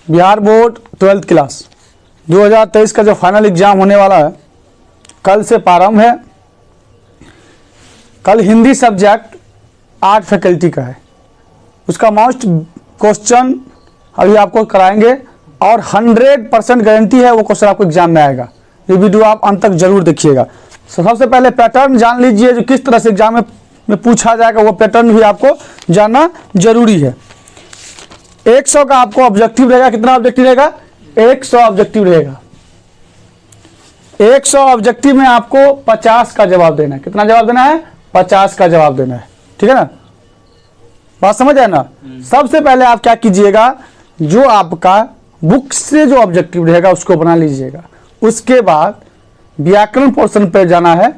Bihar board 12th class 2023 का जो final exam होने वाला है कल से प्रारंभ है। कल हिंदी सब्जेक्ट 8 फैकल्टी का है, उसका मोस्ट क्वेश्चन अभी आपको कराएंगे और 100% गारंटी है वो क्वेश्चन आपको एग्जाम में आएगा। ये वीडियो आप अंत तक जरूर देखिएगा। सबसे पहले पैटर्न जान लीजिए जो किस तरह से एग्जाम में पूछा जाएगा, वो पैटर्न भी आपको जानना जरूरी है। 100 का आपको ऑब्जेक्टिव रहेगा। कितना ऑब्जेक्टिव रहेगा? 100 ऑब्जेक्टिव रहेगा। 100 ऑब्जेक्टिव में आपको 50 का जवाब देना है। कितना जवाब देना है? 50 का जवाब देना है। ठीक है ना, बात समझ आए ना। सबसे पहले आप क्या कीजिएगा, जो आपका बुक से जो ऑब्जेक्टिव रहेगा उसको बना लीजिएगा। उसके बाद व्याकरण पोर्शन पे जाना है,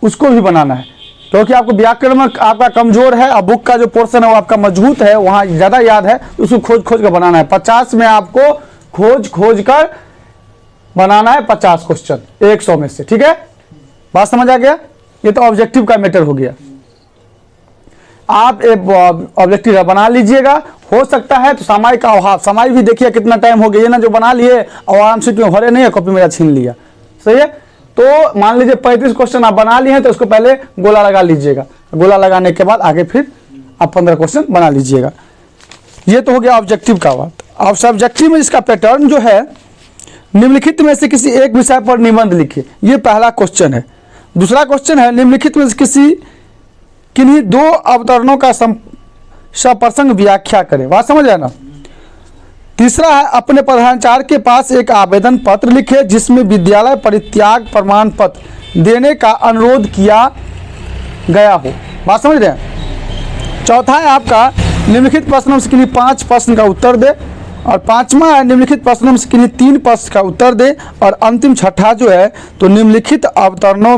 उसको भी बनाना है, क्योंकि आपको व्याकरण में आपका कमजोर है और बुक का जो पोर्शन है वो आपका मजबूत है, वहाँ ज़्यादा याद है, उसको खोज खोज कर बनाना है। 50 में आपको खोज खोज कर बनाना है 50 क्वेश्चन 100 में से। ठीक है, बात समझ आ गया। ये तो ऑब्जेक्टिव का मैटर हो गया। आप एक ऑब्जेक्टिव बना लीजिएगा। हो सकता है तो समय का अभाव, समय भी देखिए कितना टाइम हो गया। ये ना जो बना लिए और आराम से क्यों भरे नहीं है, कॉपी मेरा छीन लिया। सही है, तो मान लीजिए 35 क्वेश्चन आप बना लिए हैं तो उसको पहले गोला लगा लीजिएगा। गोला लगाने के बाद आगे फिर आप 15 क्वेश्चन बना लीजिएगा। ये तो हो गया ऑब्जेक्टिव का बात। अब सब्जेक्टिव में इसका पैटर्न जो है, निम्नलिखित में से किसी एक विषय पर निबंध लिखिए। ये पहला क्वेश्चन है। दूसरा क्वेश्चन है, निम्नलिखित में से किसी किन्हीं 2 अवतरणों का सप्रसंग व्याख्या करें। बात समझ आए ना। तीसरा है, अपने प्रधानाचार्य के पास एक आवेदन पत्र लिखे जिसमें विद्यालय परित्याग प्रमाण पत्र देने का अनुरोध किया गया हो। बात समझ रहे हैं। चौथा है आपका, निम्नलिखित प्रश्नों से किन्हीं 5 प्रश्न का उत्तर दे। और 5वां है, निम्नलिखित प्रश्नों से किन्हीं 3 प्रश्न का उत्तर दे। और अंतिम छठा जो है, तो निम्नलिखित अवतरणों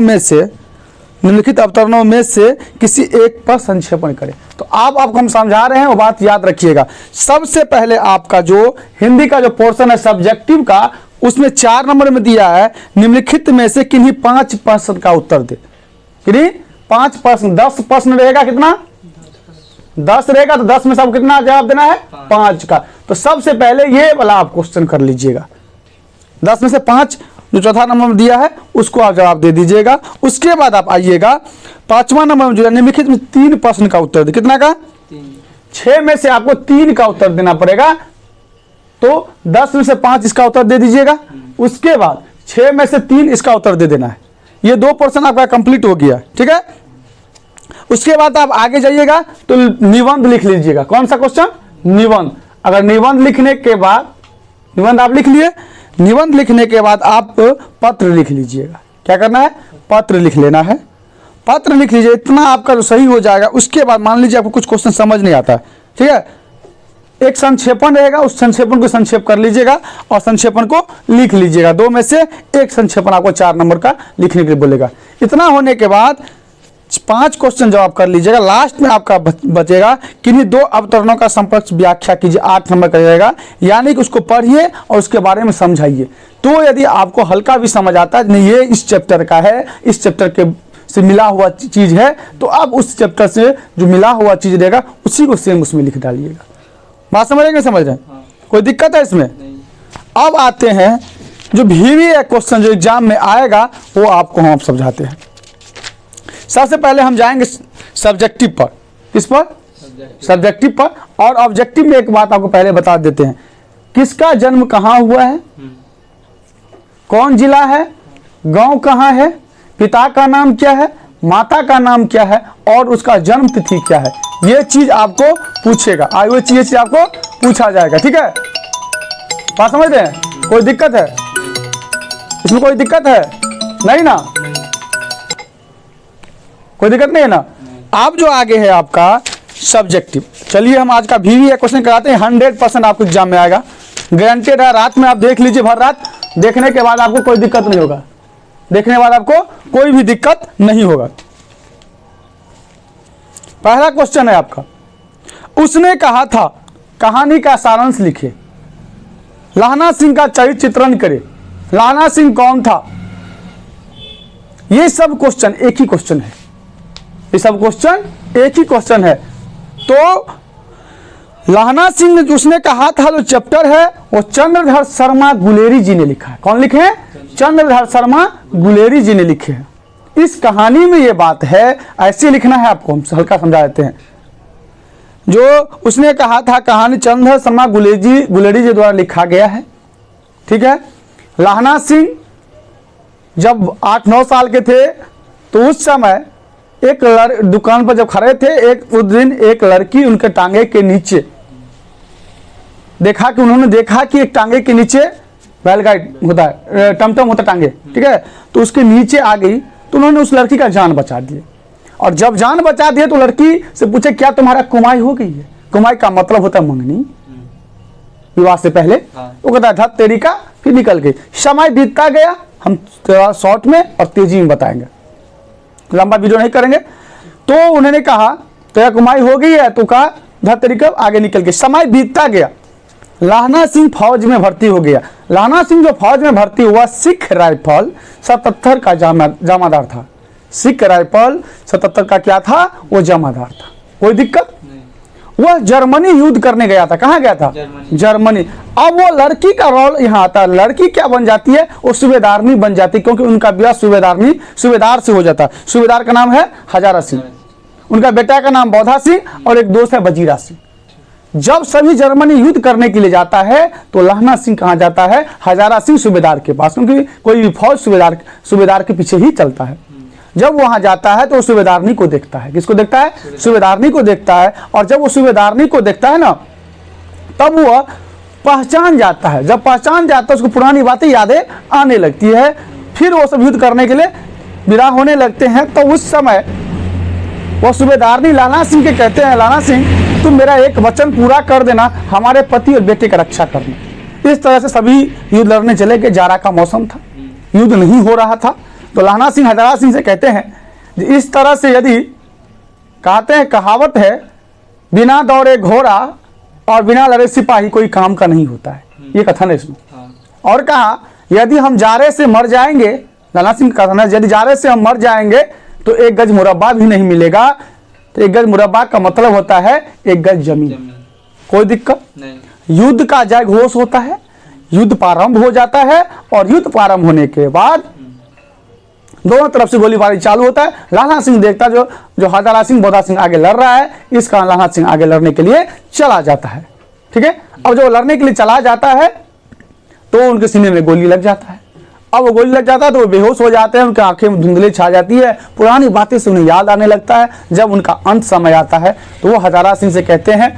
में से किसी एक पर संक्षेपण करें। तो आपको हम समझा रहे हैं, वो बात याद रखिएगा। सबसे पहले आपका जो हिंदी का जो पोर्शन है सब्जेक्टिव का, उसमें 4 नंबर में दिया है, निम्नलिखित में से किन्हीं 5 प्रश्न का उत्तर दे। किन्हीं 5 प्रश्न, 10 प्रश्न रहेगा। कितना? 10 रहेगा, तो 10 में सब कितना जवाब देना है? 5 का। तो सबसे पहले ये वाला आप क्वेश्चन कर लीजिएगा। 10 में से 5 जो चौथा नंबर में दिया है उसको आप जवाब दे दीजिएगा। उसके बाद आप आइएगा 5वां नंबर में जो है, निम्नलिखित में 3 प्रश्न का उत्तर दे। कितना का? 6 में से आपको 3 का उत्तर देना पड़ेगा। तो 10 में से 5 इसका उत्तर दे दीजिएगा। उसके बाद 6 में से 3 इसका उत्तर दे देना है। ये 2 प्रश्न आपका कंप्लीट हो गया। ठीक है, उसके बाद आप आगे जाइएगा तो निबंध लिख लीजिएगा। कौन सा क्वेश्चन? निबंध। अगर निबंध लिखने के बाद, निबंध आप लिख लिए, निबंध लिखने के बाद आप पत्र लिख लीजिएगा। क्या करना है? पत्र लिख लेना है। पत्र लिख लीजिए, इतना आपका जो सही हो जाएगा। उसके बाद मान लीजिए आपको कुछ क्वेश्चन समझ नहीं आता है, ठीक है, एक संक्षेपण रहेगा, उस संक्षेपण को संक्षेप कर लीजिएगा और संक्षेपण को लिख लीजिएगा। 2 में से एक संक्षेपण आपको 4 नंबर का लिखने के लिए बोलेगा। इतना होने के बाद 5 क्वेश्चन जवाब कर लीजिएगा। लास्ट में आपका बचेगा किन्हीं 2 अवतरणों का संपर्क व्याख्या कीजिए। 8 नंबर का रहेगा, यानी कि उसको पढ़िए और उसके बारे में समझाइए। तो यदि आपको हल्का भी समझ आता है, नहीं ये इस चैप्टर का है, इस चैप्टर के से मिला हुआ चीज है, तो आप उस चैप्टर से जो मिला हुआ चीज रहेगा उसी को सेम उसमें लिख डालिएगा। बात समझ रहे? समझ रहे? कोई दिक्कत है इसमें? अब आते हैं जो VVA क्वेश्चन जो एग्जाम में आएगा, वो आपको हम समझाते हैं। सबसे पहले हम जाएंगे सब्जेक्टिव पर। किस पर? सब्जेक्टिव पर। और ऑब्जेक्टिव में एक बात आपको पहले बता देते हैं, किसका जन्म कहाँ हुआ है, कौन जिला है, गांव कहाँ है, पिता का नाम क्या है, माता का नाम क्या है और उसका जन्म तिथि क्या है। ये चीज आपको पूछेगा। ये चीज आपको पूछा जाएगा। ठीक है, बात समझते हैं? कोई दिक्कत है इसमें? कोई दिक्कत है नहीं ना? कोई दिक्कत नहीं है ना? आप जो आगे है आपका सब्जेक्टिव, चलिए हम आज का VVA क्वेश्चन कराते हैं। 100% आपको एग्जाम में आएगा, गारंटेड है। रात में आप देख लीजिए, भर रात देखने के बाद आपको कोई दिक्कत नहीं होगा। देखने के बाद आपको कोई भी दिक्कत नहीं होगा। पहला क्वेश्चन है आपका, उसने कहा था कहानी का सारांश लिखे। लाहना सिंह का चरित्र चित्रण करे। लाहना सिंह कौन था? ये सब क्वेश्चन एक ही क्वेश्चन है। ये सब क्वेश्चन एक ही क्वेश्चन है। तो लाहना सिंह ने उसने कहा था जो चैप्टर है वो चंद्रधर शर्मा गुलेरी जी ने लिखा है। कौन लिखे हैं? चंद्रधर शर्मा गुलेरी जी ने लिखे हैं। इस कहानी में ये बात है, ऐसे लिखना है आपको, हम हल्का समझा देते हैं। जो उसने कहा था कहानी चंद्रधर शर्मा गुलेरी जी द्वारा लिखा गया है, ठीक है। लाहना सिंह जब 8-9 साल के थे तो उस समय एक दुकान पर जब खड़े थे, उस दिन एक लड़की उनके टांगे के नीचे देखा कि उन्होंने देखा कि एक टांगे के नीचे बैलगाड़ी होता है, टमटम होता टांगे, ठीक है, तो उसके नीचे आ गई तो उन्होंने उस लड़की का जान बचा दिया। और जब जान बचा दिया तो लड़की से पूछे क्या तुम्हारा कुमाई हो गई है? कुमाई का मतलब होता है मंगनी, विवाह से पहले। वो कहता था तेरी का, फिर निकल गई। समय बीतता गया, हम शॉर्ट में और तेजी में बताएंगे, लंबा वीडियो नहीं करेंगे। तो उन्होंने कहा तेरा कुमाई हो गई है, तो कहा धर का, आगे निकल गई। समय बीतता गया, लाहना सिंह फौज में भर्ती हो गया। लाहना सिंह जो फौज में भर्ती हुआ, सिख राइफल 77 का जमादार था। सिख राइफल 77 का क्या था? वो जमादार था। कोई दिक्कत? वह जर्मनी युद्ध करने गया था। कहाँ गया था? जर्मनी। अब वो लड़की का रोल यहाँ आता है। लड़की क्या बन जाती है? वो सूबेदारनी बन जाती है, क्योंकि उनका ब्याह सूबेदार से हो जाता है। सूबेदार का नाम है हजारा सिंह, उनका बेटा का नाम बौधा सिंह और एक दोस्त है वजीरा सिंह। जब सभी जर्मनी युद्ध करने के लिए जाता है तो लाहना सिंह कहाँ जाता है? हजारा सिंह सूबेदार के पास, क्योंकि कोई भी फौज सूबेदार के पीछे ही चलता है। जब वहां जाता है तो वो सूबेदारनी को देखता है। किसको देखता है? सूबेदारनी को देखता है। और जब वो सूबेदारनी को देखता है ना, तब वह पहचान जाता है। जब पहचान जाता है उसको पुरानी बातें यादें आने लगती है। फिर वो सब युद्ध करने के लिए विदा होने लगते हैं। तो उस समय वो सूबेदारनी लाहना सिंह के कहते हैं, लाहना सिंह तुम मेरा एक वचन पूरा कर देना, हमारे पति और बेटे का रक्षा करना। इस तरह से सभी युद्ध लड़ने चले गए। जाड़ा का मौसम था, युद्ध नहीं हो रहा था। तो लाहना सिंह हजारा सिंह से कहते हैं इस तरह से यदि कहते हैं, कहावत है बिना दौड़े घोड़ा और बिना लड़े सिपाही कोई काम का नहीं होता है, ये कथन है इसमें। और कहा यदि हम जारे से मर जाएंगे, लाहना सिंह का कथन है यदि जारे से हम मर जाएंगे तो 1 गज मुरब्बा भी नहीं मिलेगा। तो 1 गज मुरब्बा का मतलब होता है 1 गज जमीन। कोई दिक्कत नहीं। युद्ध का जय घोष होता है, युद्ध प्रारंभ हो जाता है और युद्ध प्रारंभ होने के बाद दोनों तरफ से गोलीबारी चालू होता है। लाहना सिंह देखता जो हजारा सिंह बौधा सिंह आगे लड़ रहा है, इस कारण लाहना सिंह आगे लड़ने के लिए चला जाता है, ठीक है। अब जो लड़ने के लिए चला जाता है तो उनके सीने में गोली लग जाता है। अब वो गोली लग जाता है तो वो बेहोश हो जाते हैं, उनकी आंखें में धुंधले छा जाती है, पुरानी बातें से उन्हें याद आने लगता है। जब उनका अंत समय आता है तो वो हजारा सिंह से कहते हैं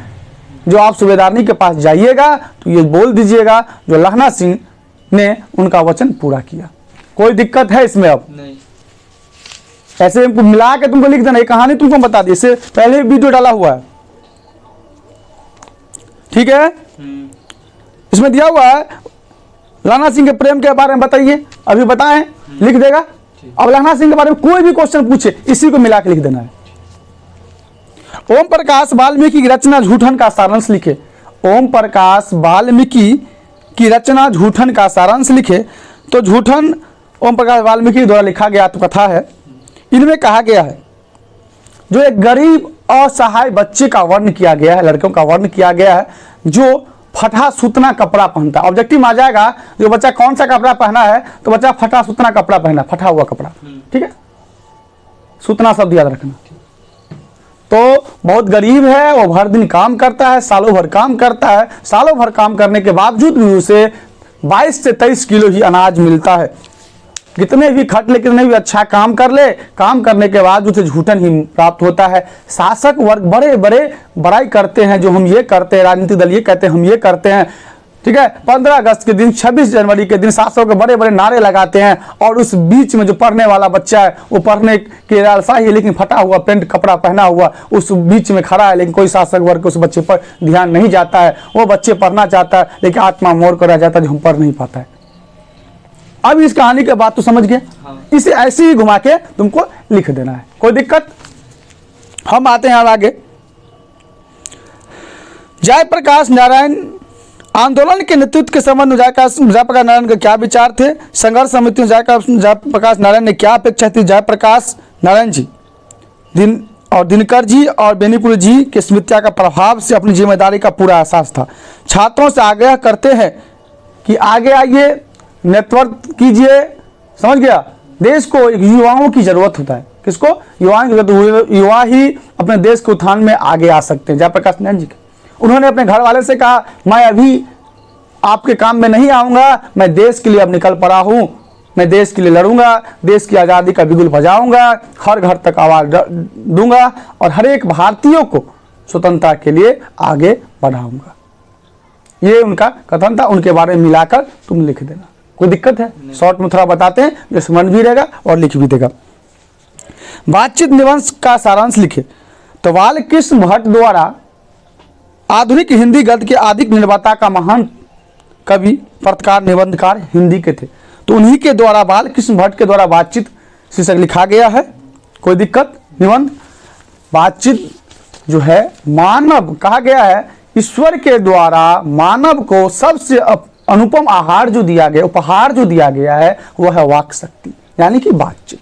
जो आप सूबेदारनी के पास जाइएगा तो ये बोल दीजिएगा जो लाहना सिंह ने उनका वचन पूरा किया। कोई दिक्कत है इसमें? अब नहीं, ऐसे मिला के तुमको लिख देना, ये कहानी तुमको बता दी, इससे पहले वीडियो डाला हुआ है, ठीक है। इसमें दिया हुआ है लाहना सिंह के प्रेम के बारे में बताइए, अभी बताएं, लिख देगा। अब लाहना सिंह के बारे में कोई भी क्वेश्चन पूछे इसी को मिला के लिख देना है। ओम प्रकाश वाल्मीकि की रचना झूठन का सारांश लिखे। ओम प्रकाश वाल्मीकि की रचना झूठन का सारांश लिखे। तो झूठन ओम प्रकाश वाल्मीकि द्वारा लिखा गया आत्मकथा है। इनमें कहा गया है जो एक गरीब असहाय बच्चे का वर्ण किया गया है, लड़कों का वर्ण किया गया है जो फटा सुतना कपड़ा पहनता है। ऑब्जेक्टिव में आ जाएगा जो बच्चा कौन सा कपड़ा पहना है, तो बच्चा फटा सुतना कपड़ा पहना, फटा हुआ कपड़ा, ठीक है, सुतना शब्द याद रखना। तो बहुत गरीब है, वो हर दिन काम करता है, सालों भर काम करता है। सालों भर काम करने के बावजूद भी उसे 22 से 23 किलो ही अनाज मिलता है। कितने भी खट ले, कितने भी अच्छा काम कर ले, काम करने के बाद उसे झूठन ही प्राप्त होता है। शासक वर्ग बड़े बड़े बड़ाई करते हैं, जो हम ये करते हैं, राजनीतिक दल ये कहते हैं हम ये करते हैं, ठीक है। 15 अगस्त के दिन, 26 जनवरी के दिन शासकों के बड़े बड़े नारे लगाते हैं और उस बीच में जो पढ़ने वाला बच्चा है वो पढ़ने के लालसा ही, लेकिन फटा हुआ पेंट कपड़ा पहना हुआ उस बीच में खड़ा है, लेकिन कोई शासक वर्ग उस बच्चे पर ध्यान नहीं जाता है। वो बच्चे पढ़ना चाहता है लेकिन आत्मा मोड़ कर रह जाता है जो हम पढ़ नहीं पाता है। अब इस कहानी के बाद तो समझ गए, इसे ऐसे ही घुमा के तुमको लिख देना है, कोई दिक्कत। हम आते हैं आगे। जयप्रकाश नारायण आंदोलन के नेतृत्व के संबंध में जयप्रकाश नारायण के क्या विचार थे? संघर्ष समिति में जयप्रकाश नारायण ने क्या अपेक्षा थी? जयप्रकाश नारायण जी दिन और दिनकर जी और बेनीपुरी जी की स्मृतियाँ का प्रभाव से अपनी जिम्मेदारी का पूरा एहसास था। छात्रों से आग्रह करते हैं कि आगे आइए, नेतृत्व कीजिए। समझ गया? देश को युवाओं की जरूरत होता है। किसको? युवाओं की जरूरत। युवा ही अपने देश के उत्थान में आगे आ सकते हैं। जयप्रकाश नारायण जी उन्होंने अपने घर वाले से कहा, मैं अभी आपके काम में नहीं आऊँगा, मैं देश के लिए अब निकल पड़ा हूँ, मैं देश के लिए लड़ूंगा, देश की आज़ादी का बिगुल बजाऊंगा, हर घर तक आवाज़ दूंगा और हर एक भारतीयों को स्वतंत्रता के लिए आगे बढ़ाऊंगा। ये उनका कथन था। उनके बारे में मिलाकर तुम लिख देना, कोई दिक्कत है? शॉर्ट में थोड़ा बताते हैं जो समझ भी रहेगा और लिख भी देगा। बातचीत निबंध का सारांश लिखे तो बालकृष्ण भट्ट द्वारा आधुनिक हिंदी गद्य के आदि निर्माता का महान कवि, पत्रकार, निबंधकार हिंदी के थे। तो उन्हीं के द्वारा, बालकृष्ण भट्ट के द्वारा बातचीत शीर्षक लिखा गया है। कोई दिक्कत? निबंध बातचीत जो है मानव कहा गया है, ईश्वर के द्वारा मानव को सबसे अनुपम आहार जो दिया गया, उपहार जो दिया गया है, वह है वाक शक्ति, यानी कि बातचीत।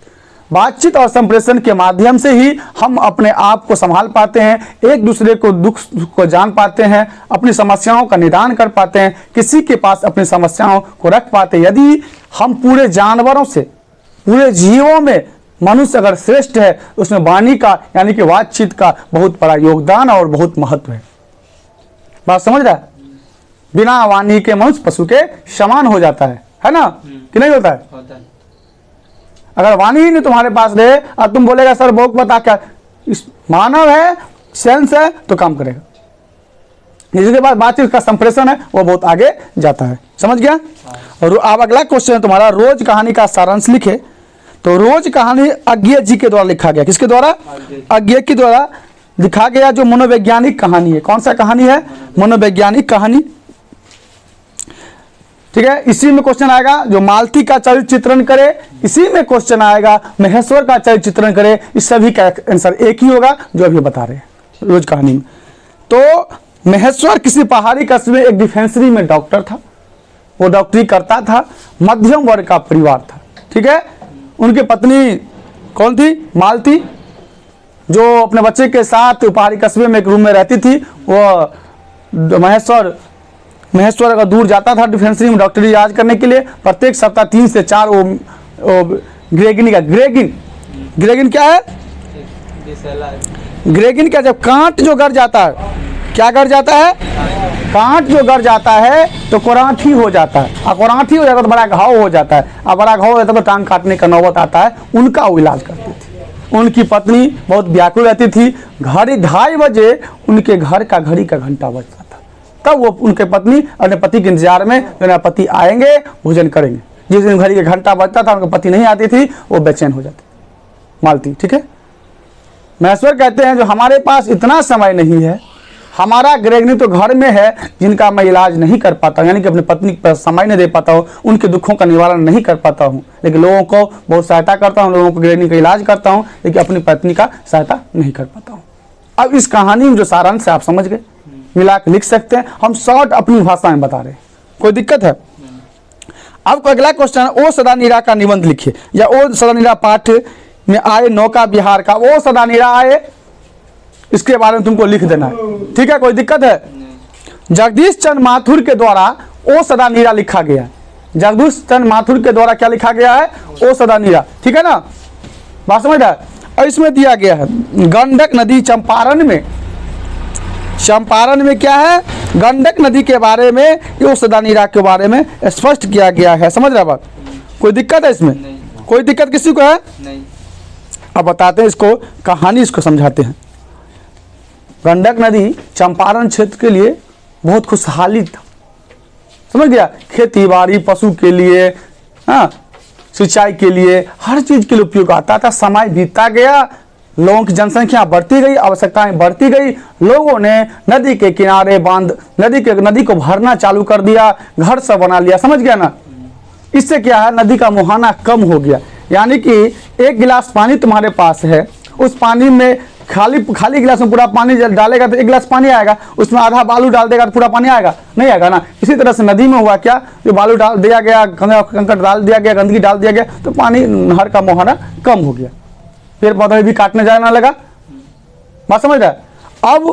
बातचीत और संप्रेषण के माध्यम से ही हम अपने आप को संभाल पाते हैं, एक दूसरे को दुख को जान पाते हैं, अपनी समस्याओं का निदान कर पाते हैं, किसी के पास अपनी समस्याओं को रख पाते हैं। यदि हम पूरे जानवरों से, पूरे जीवों में मनुष्य अगर श्रेष्ठ है, उसमें वाणी का यानी कि बातचीत का बहुत बड़ा योगदान और बहुत महत्व है। बात समझ रहा है? बिना वाणी के मनुष्य पशु के समान हो जाता है ना? कि नहीं होता है? होता है। अगर वाणी ही नहीं तुम्हारे पास रहे और तुम बोलेगा सर बहुत बता क्या, इस मानव है, सेंस है तो काम करेगा। जिसके बाद बातचीत का संप्रेषण है वो बहुत आगे जाता है। समझ गया? और अब अगला क्वेश्चन है तुम्हारा, रोज कहानी का सारांश लिखे। तो रोज कहानी अज्ञेय जी के द्वारा लिखा गया। किसके द्वारा? अज्ञेय के द्वारा लिखा गया, जो मनोवैज्ञानिक कहानी है। कौन सा कहानी है? मनोवैज्ञानिक कहानी। ठीक है, इसी में क्वेश्चन आएगा जो मालती का चरित्र चित्रण करे, इसी में क्वेश्चन आएगा महेश्वर का चरित्र चित्रण करे। इस सभी का आंसर एक ही होगा जो अभी बता रहे हैं रोज कहानी में। तो महेश्वर किसी पहाड़ी कस्बे में एक डिफेंसरी में डॉक्टर था, वो डॉक्टरी करता था, मध्यम वर्ग का परिवार था। ठीक है, उनकी पत्नी कौन थी? मालती, जो अपने बच्चे के साथ पहाड़ी कस्बे में एक रूम में रहती थी। वो महेश्वर अगर दूर जाता था डिफेंसरी में डॉक्टरी इलाज करने के लिए, प्रत्येक सप्ताह 3 से 4 वो ग्रेगिन क्या है? ग्रेगिन क्या, जब कांट जो गड़ जाता है, क्या गड़ जाता है? कांट जो गड़ जाता है तो कोराठी हो जाता है, और कोराठी हो जाता है तो बड़ा घाव हो जाता है, और बड़ा घाव हो जाता है तो टांग काटने का नौबत आता है। उनका वो इलाज करती थी। उनकी पत्नी बहुत व्याकुल रहती थी। 2:30 बजे उनके घर का घड़ी का घंटा बजता था, तब वो उनके पत्नी अपने पति के इंतजार में, मेरा पति आएंगे भोजन करेंगे। जिस दिन घड़ी का घंटा बजता था, उनके पति नहीं आती थी, वो बेचैन हो जाती मालती। ठीक है, महेश्वर कहते हैं जो हमारे पास इतना समय नहीं है, हमारा ग्रेगनी तो घर में है जिनका मैं इलाज नहीं कर पाता, यानी कि अपनी पत्नी पर समय नहीं दे पाता हूँ, उनके दुखों का निवारण नहीं कर पाता हूँ, लेकिन लोगों को बहुत सहायता करता हूँ, लोगों को ग्रेगनी का इलाज करता हूँ, लेकिन अपनी पत्नी का सहायता नहीं कर पाता हूँ। अब इस कहानी में जो सारांश है आप समझ गए, मिला के लिख सकते हैं। हम शॉर्ट अपनी भाषा में बता रहे हैं, कोई दिक्कत है? अब अगला क्वेश्चन है, ओ सदा नीरा का निबंध लिखिए, या ओ सदा नीरा पाठ में आए नौका बिहार का। ओ सदा नीरा आए, इसके बारे में तुमको लिख देना है। ठीक है, कोई दिक्कत है? जगदीश चंद्र माथुर के द्वारा ओ सदा नीरा लिखा गया है। जगदीश चंद्र माथुर के द्वारा क्या लिखा गया है? ओ सदा नीरा। ठीक है ना, बात समझ रहा है? और इसमें दिया गया है गंडक नदी चंपारण में क्या है? गंडक नदी के बारे में, ओ सदा नीरा के बारे में स्पष्ट किया गया है। समझ रहा बात? कोई दिक्कत है इसमें? कोई दिक्कत किसी को है? नहीं। अब बताते हैं इसको, कहानी इसको समझाते हैं। गंडक नदी चंपारण क्षेत्र के लिए बहुत खुशहाली था। समझ गया? खेती बाड़ी, पशु के लिए, हाँ, सिंचाई के लिए, हर चीज के लिए उपयोग आता था। समय बीतता गया, लोगों की जनसंख्या बढ़ती गई, आवश्यकताएं बढ़ती गई। लोगों ने नदी के किनारे बांध, नदी को भरना चालू कर दिया, घर सब बना लिया। समझ गया ना? इससे क्या है, नदी का मुहाना कम हो गया। यानी कि एक गिलास पानी तुम्हारे पास है, उस पानी में खाली गिलास में पूरा पानी डालेगा तो 1 गिलास पानी आएगा, उसमें आधा बालू डाल देगा तो पूरा पानी आएगा? नहीं आएगा ना। इसी तरह से नदी में हुआ क्या, जो बालू डाल दिया गया, कंकड़ डाल दिया गया, गंदगी डाल दिया गया, तो पानी, नहर का मुहाना कम हो गया। पेड़ पौधे भी काटने जाना लगा, बात समझ रहा है। अब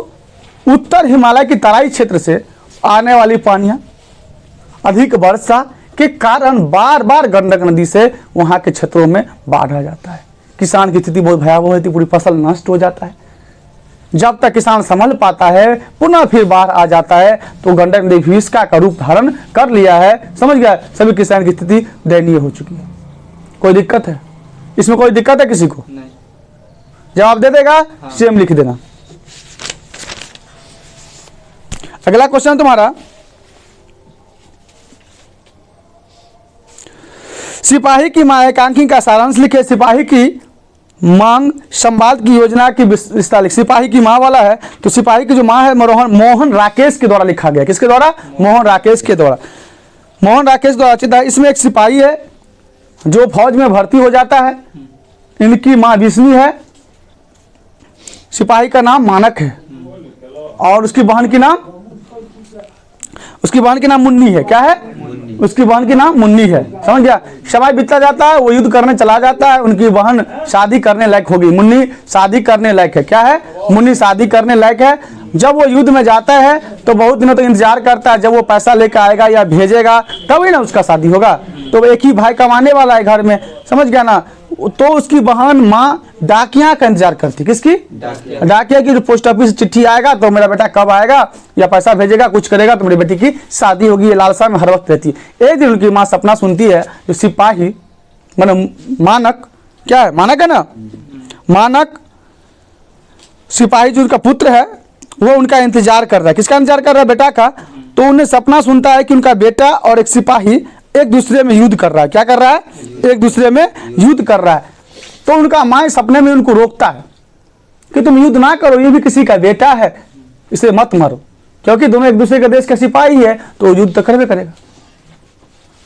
उत्तर हिमालय की तराई क्षेत्र से आने वाली पानियाँ, अधिक वर्षा के कारण बार बार गंडक नदी से वहाँ के क्षेत्रों में बाढ़ आ जाता है। किसान की स्थिति बहुत भयावह होती है, पूरी फसल नष्ट हो जाता है। जब तक किसान संभल पाता है पुनः फिर बाढ़ आ जाता है। तो गंडक नदी भीषका का रूप धारण कर लिया है, समझ गया। सभी किसान की स्थिति दयनीय हो चुकी है। कोई दिक्कत है इसमें? कोई दिक्कत है किसी को? नहीं। जवाब दे देगा? हाँ। सेम लिख देना। अगला क्वेश्चन तुम्हारा, सिपाही की मां एकांकी का सारांश लिखे। सिपाही की मांग संवाद की योजना की विस्तार लिख। सिपाही की मां वाला है, तो सिपाही की जो मां है मोहन राकेश के द्वारा लिखा गया। किसके द्वारा? मोहन राकेश के द्वारा। मोहन राकेश द्वारा रचित है। इसमें एक सिपाही है जो फौज में भर्ती हो जाता है। इनकी मां विष्णु है। सिपाही का नाम मानक है और उसकी बहन की नाम मुन्नी है। क्या है? उसकी बहन की नाम मुन्नी है। समझ गया। समय बीतता जाता है, वो युद्ध करने चला जाता है। उनकी बहन शादी करने लायक होगी। मुन्नी शादी करने लायक है। क्या है? मुन्नी शादी करने लायक है। जब वो युद्ध में जाता है तो बहुत दिनों तक इंतजार करता है, जब वो पैसा लेकर आएगा या भेजेगा तभी ना उसका शादी होगा। तो एक ही भाई कमाने वाला है घर में, समझ गया ना। तो उसकी बहन माँ डाकिया का इंतजार करती। किसकी? डाकिया की। जो पोस्ट ऑफिस चिट्ठी आएगा तो मेरा बेटा कब आएगा या पैसा भेजेगा, कुछ करेगा तो मेरी बेटी की शादी होगी। ये लालसा में हर वक्त रहती है। एक दिन उनकी माँ सपना सुनती है, जो सिपाही मानक, क्या है? मानक है ना। मानक सिपाही जो उनका पुत्र है वो उनका इंतजार कर रहा है। किसका इंतजार कर रहा है? बेटा का। तो उन्हें सपना सुनता है कि उनका बेटा और एक सिपाही एक दूसरे में युद्ध कर रहा है। क्या कर रहा है? एक दूसरे में युद्ध कर रहा है। तो उनका माँ सपने में उनको रोकता है कि तुम युद्ध ना करो, ये भी किसी का बेटा है, इसे मत मारो, क्योंकि दोनों एक दूसरे के देश के सिपाही है तो युद्ध तो करबे करेगा।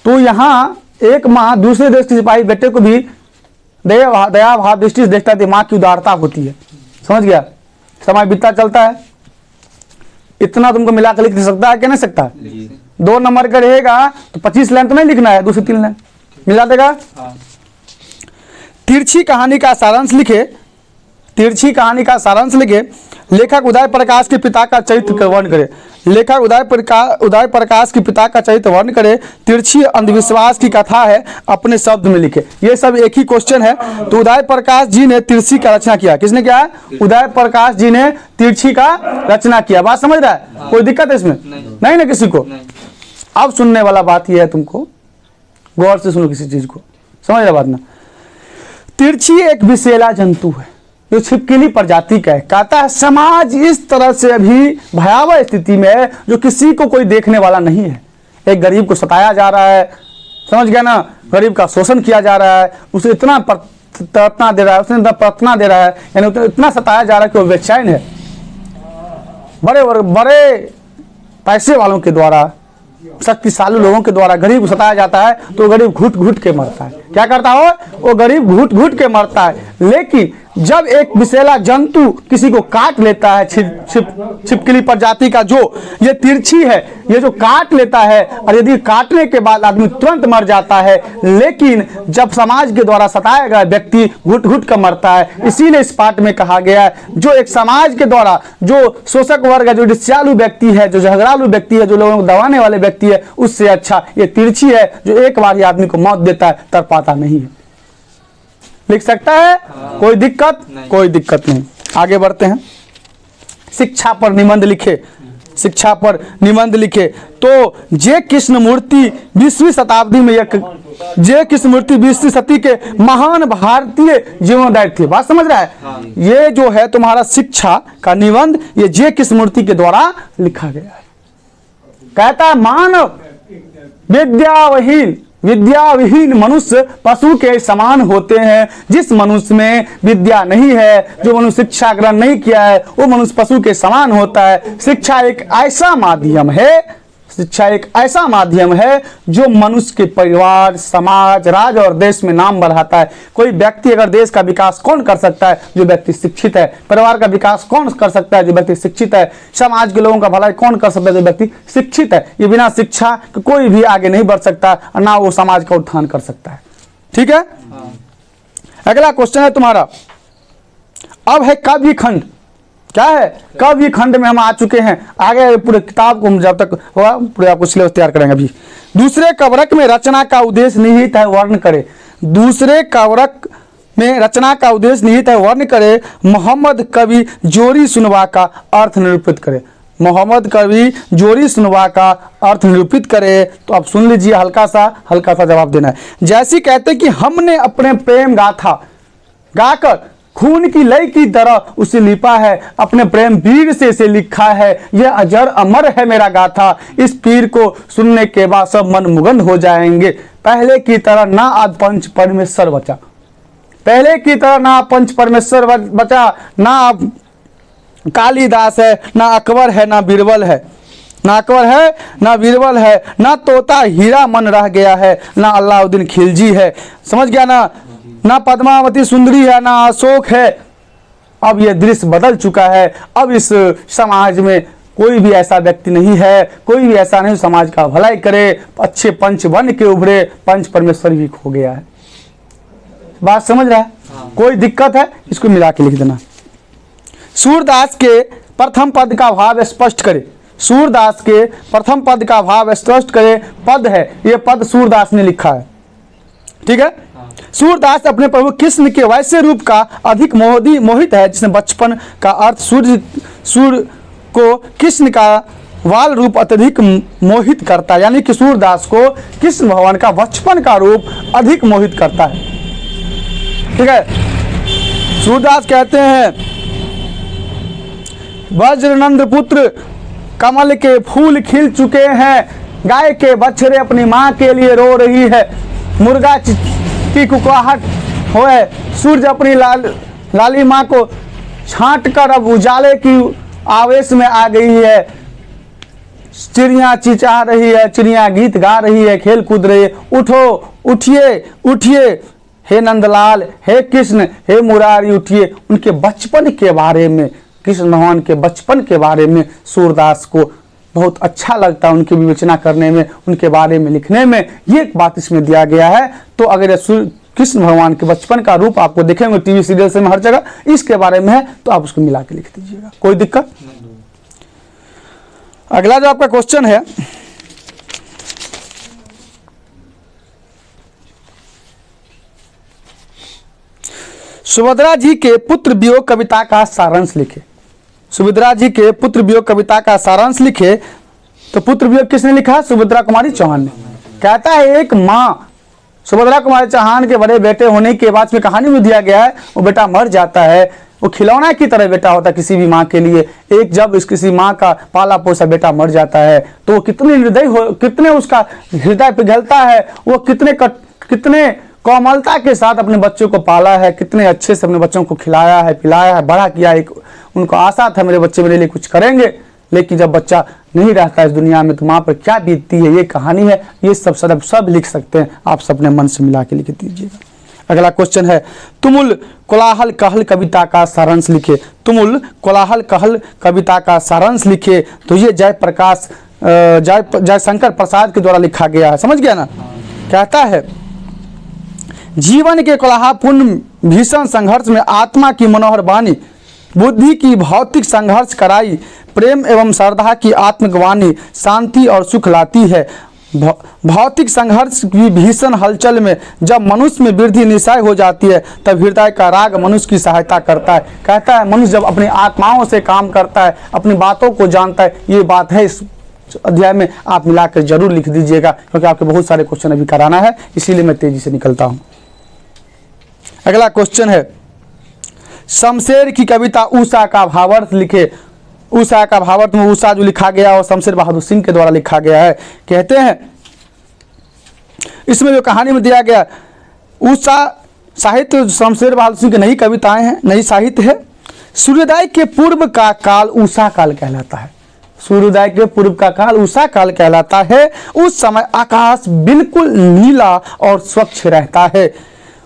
तो यहाँ एक माँ दूसरे देश के सिपाही बेटे को भी दया भाव दृष्टि से देखता है। माँ की उदारता होती है। समझ गया। समय बीतता चलता है। इतना तुमको मिला कर लिख सकता है क्या? नहीं सकता। 2 नंबर का रहेगा तो 25 लाइन तो नहीं लिखना है, 2 से 3 लाइन मिला देगा। हाँ। तिरछी कहानी का सारांश लिखे। तिरछी कहानी का सारांश लिखे। लेखक उदय प्रकाश के पिता का चरित्र वर्णन करे। लेखक उदय प्रकाश के पिता का चरित्र वर्णन करे। तिरछी अंधविश्वास की कथा है, अपने शब्द में लिखे। ये सब एक ही क्वेश्चन है। तो उदय प्रकाश जी ने तिरछी का रचना किया। किसने किया? उदय प्रकाश जी ने तिरछी का रचना किया। बात समझ रहा है? कोई दिक्कत है इसमें? नहीं ना किसी को? अब सुनने वाला बात यह है, तुमको गौर से सुनो किसी चीज को, समझ रहा बात ना। तिरछी एक विषैला जंतु है जो छिपकली प्रजाति का है। कहता है समाज इस तरह से अभी भयावह स्थिति में है जो किसी को कोई देखने वाला नहीं है। एक गरीब को सताया जा रहा है, समझ गया ना। गरीब का शोषण किया जा रहा है, उसे इतना प्रताड़ना दे रहा है, उसने प्रताड़ना दे रहा है, यानी इतना सताया जा रहा है कि वो बेचैन है। बड़े पैसे वालों के द्वारा, शक्तिशाली लोगों के द्वारा गरीब सताया जाता है तो गरीब घुट घुट के मरता है। क्या करता हो? वो गरीब घुट घुट के मरता है। लेकिन जब एक विषैला जंतु किसी को काट लेता है, छिपकली प्रजाति का जो ये तिरछी है, ये जो काट लेता है, और यदि काटने के बाद आदमी तुरंत मर जाता है, लेकिन जब समाज के द्वारा सताया गया व्यक्ति घुट घुट कर मरता है। इसीलिए इस पाठ में कहा गया है, जो एक समाज के द्वारा जो शोषक वर्ग है, जो ईर्ष्यालु व्यक्ति है, जो झगड़ालू व्यक्ति है, जो लोगों को दबाने वाले व्यक्ति है, उससे अच्छा ये तिरछी है जो एक बार ही आदमी को मौत देता है, तर पाता नहीं है। लिख सकता है? कोई दिक्कत? कोई दिक्कत नहीं। आगे बढ़ते हैं। शिक्षा पर निबंध लिखे। शिक्षा पर निबंध लिखे। तो जे कृष्णमूर्ति 20वीं शताब्दी में जे कृष्णमूर्ति 20वीं सदी के महान भारतीय जीवनोदय थे। बात समझ रहा है? ये जो है तुम्हारा शिक्षा का निबंध, ये जे कृष्णमूर्ति के द्वारा लिखा गया है। कहता है मानव विद्याविहीन मनुष्य पशु के समान होते हैं। जिस मनुष्य में विद्या नहीं है, जो मनुष्य शिक्षा ग्रहण नहीं किया है, वो मनुष्य पशु के समान होता है। शिक्षा एक ऐसा माध्यम है, शिक्षा एक ऐसा माध्यम है जो मनुष्य के परिवार, समाज, राज्य और देश में नाम बढ़ाता है। कोई व्यक्ति अगर देश का विकास कौन कर सकता है? जो व्यक्ति शिक्षित है। परिवार का विकास कौन कर सकता है? जो व्यक्ति शिक्षित है। समाज के लोगों का भलाई कौन कर सकता है? जो व्यक्ति शिक्षित है। ये बिना शिक्षा कोई भी आगे नहीं बढ़ सकता और ना वो समाज का उत्थान कर सकता है। ठीक है। अगला क्वेश्चन है तुम्हारा, अब है काव्य खंड। क्या है, कब ये खंड में हम आ चुके हैं। आगे पूरे किताब को हम जब तक होगा पूरे आपको सिलेबस तैयार करेंगे। अभी दूसरे कवरक में रचना का उद्देश्य निहित है, वर्ण करे। दूसरे कवरक में रचना का उद्देश्य निहित है, वर्ण करे। मोहम्मद कवि जोरी सुनवा का अर्थ निरूपित करे। मोहम्मद कवि जोरी सुनवा का अर्थ निरूपित करे। तो आप सुन लीजिए, हल्का सा जवाब देना है। जैसी कहते कि हमने अपने प्रेम गाथा गाकर खून की लय की तरह उसे लिपा है, अपने प्रेम पीर से इसे लिखा है, यह अजर अमर है मेरा गाथा। इस पीर को सुनने के बाद सब मन मुगन हो जाएंगे। पहले की तरह ना अब पंच परमेश्वर बचा, पहले की तरह ना पंच परमेश्वर बचा, ना अब कालिदास है, ना अकबर है, ना बीरबल है, ना अकबर है, ना बीरबल है, ना तोता हीरा मन रह गया है, ना अलाउद्दीन खिलजी है। समझ गया ना, ना पद्मावती सुंदरी है, ना अशोक है। अब यह दृश्य बदल चुका है। अब इस समाज में कोई भी ऐसा व्यक्ति नहीं है, कोई भी ऐसा नहीं समाज का भलाई करे। अच्छे पंच बन के उभरे, पंच परमेश्वर भी खो गया है। बात समझ रहा है? कोई दिक्कत है इसको मिला के लिख देना। सूरदास के प्रथम पद का भाव स्पष्ट करे। सूरदास के प्रथम पद का भाव स्पष्ट करे। पद है, ये पद सूरदास ने लिखा है, ठीक है। सूरदास अपने प्रभु कृष्ण के वैसे रूप का अधिक मोहित है, जिसने बचपन का अर्थ सूर्य को कृष्ण का वाल रूप अत्यधिक मोहित करता है। यानी कि सूरदास को कृष्ण भगवान का बचपन का रूप अधिक मोहित करता है, ठीक है। सूरदास कहते हैं, वज्रनंद पुत्र कमल के फूल खिल चुके हैं, गाय के बछड़े अपनी माँ के लिए रो रही है, मुर्गा की कुकवाहट होए, सूरज अपनी लाली माँ को छांट कर अब उजाले की आवेश में आ गई है, चिड़िया चिचा रही है, चिड़िया गीत गा रही है, खेल कूद रही है। उठो, उठिए, उठिए, हे नंदलाल, हे कृष्ण, हे मुरारी, उठिए। उनके बचपन के बारे में, कृष्ण भगवान के बचपन के बारे में सूरदास को बहुत अच्छा लगता है, उनकी विवेचना करने में, उनके बारे में लिखने में। ये एक बात इसमें दिया गया है। तो अगर कृष्ण भगवान के बचपन का रूप आपको देखेंगे टीवी सीरियल से में हर जगह, इसके बारे में है, तो आप उसको मिला के लिख दीजिएगा, कोई दिक्कत। अगला जो आपका क्वेश्चन है, सुभद्रा जी के पुत्र वियोग कविता का सारांश लिखे। सुभद्रा जी के पुत्र वियोग कविता का सारांश लिखे। तो पुत्र वियोग किसने लिखा? सुभद्रा कुमारी चौहान ने। कहता है, एक माँ सुभद्रा कुमारी चौहान के बड़े बेटे होने के बाद में कहानी में दिया गया है, वो बेटा मर जाता है। वो खिलौना की तरह बेटा होता है किसी भी माँ के लिए। एक जब किसी माँ का पाला पोसा बेटा मर जाता है तो वो कितने निर्दयी हो, कितने उसका हृदय पिघलता है, वो कितने कोमलता के साथ अपने बच्चों को पाला है, कितने अच्छे से अपने बच्चों को खिलाया है, पिलाया है, बड़ा किया। एक उनको आशा था मेरे बच्चे मेरे लिए कुछ करेंगे, लेकिन जब बच्चा नहीं रहता इस दुनिया में तो माँ पर क्या बीतती है, ये कहानी है। ये सब लिख सकते हैं, आप सब अपने मन से मिला के लिख दीजिएगा। अगला क्वेश्चन है, तुमुल कोलाहल कहल कविता का सारांश लिखे। तुमुल कोलाहल कहल कविता का सारांश लिखे। तो ये जयशंकर प्रसाद के द्वारा लिखा गया है, समझ गया ना। कहता है, जीवन के कोलाहलपूर्ण भीषण संघर्ष में आत्मा की मनोहर वाणी, बुद्धि की भौतिक संघर्ष कराई, प्रेम एवं श्रद्धा की आत्मग्वानी शांति और सुख लाती है। भौतिक संघर्ष की भीषण हलचल में जब मनुष्य में वृद्धि निशाय हो जाती है, तब हृदय का राग मनुष्य की सहायता करता है। कहता है, मनुष्य जब अपनी आत्माओं से काम करता है, अपनी बातों को जानता है। ये बात है इस अध्याय में, आप मिलाकर जरूर लिख दीजिएगा, क्योंकि आपके बहुत सारे क्वेश्चन अभी कराना है, इसीलिए मैं तेजी से निकलता हूँ। अगला क्वेश्चन है, शमशेर की कविता उषा का भावार्थ लिखे। उषा का भावार्थ में उषा जो लिखा गया और शमशेर बहादुर सिंह के द्वारा लिखा गया है। कहते हैं, इसमें जो कहानी में दिया गया, उषा साहित्य शमशेर बहादुर सिंह की नई कविताएं हैं, नई साहित्य है। सूर्योदय के पूर्व का काल उषा काल कहलाता है। सूर्योदय के पूर्व का काल उषा काल कहलाता है। उस समय आकाश बिल्कुल नीला और स्वच्छ रहता है।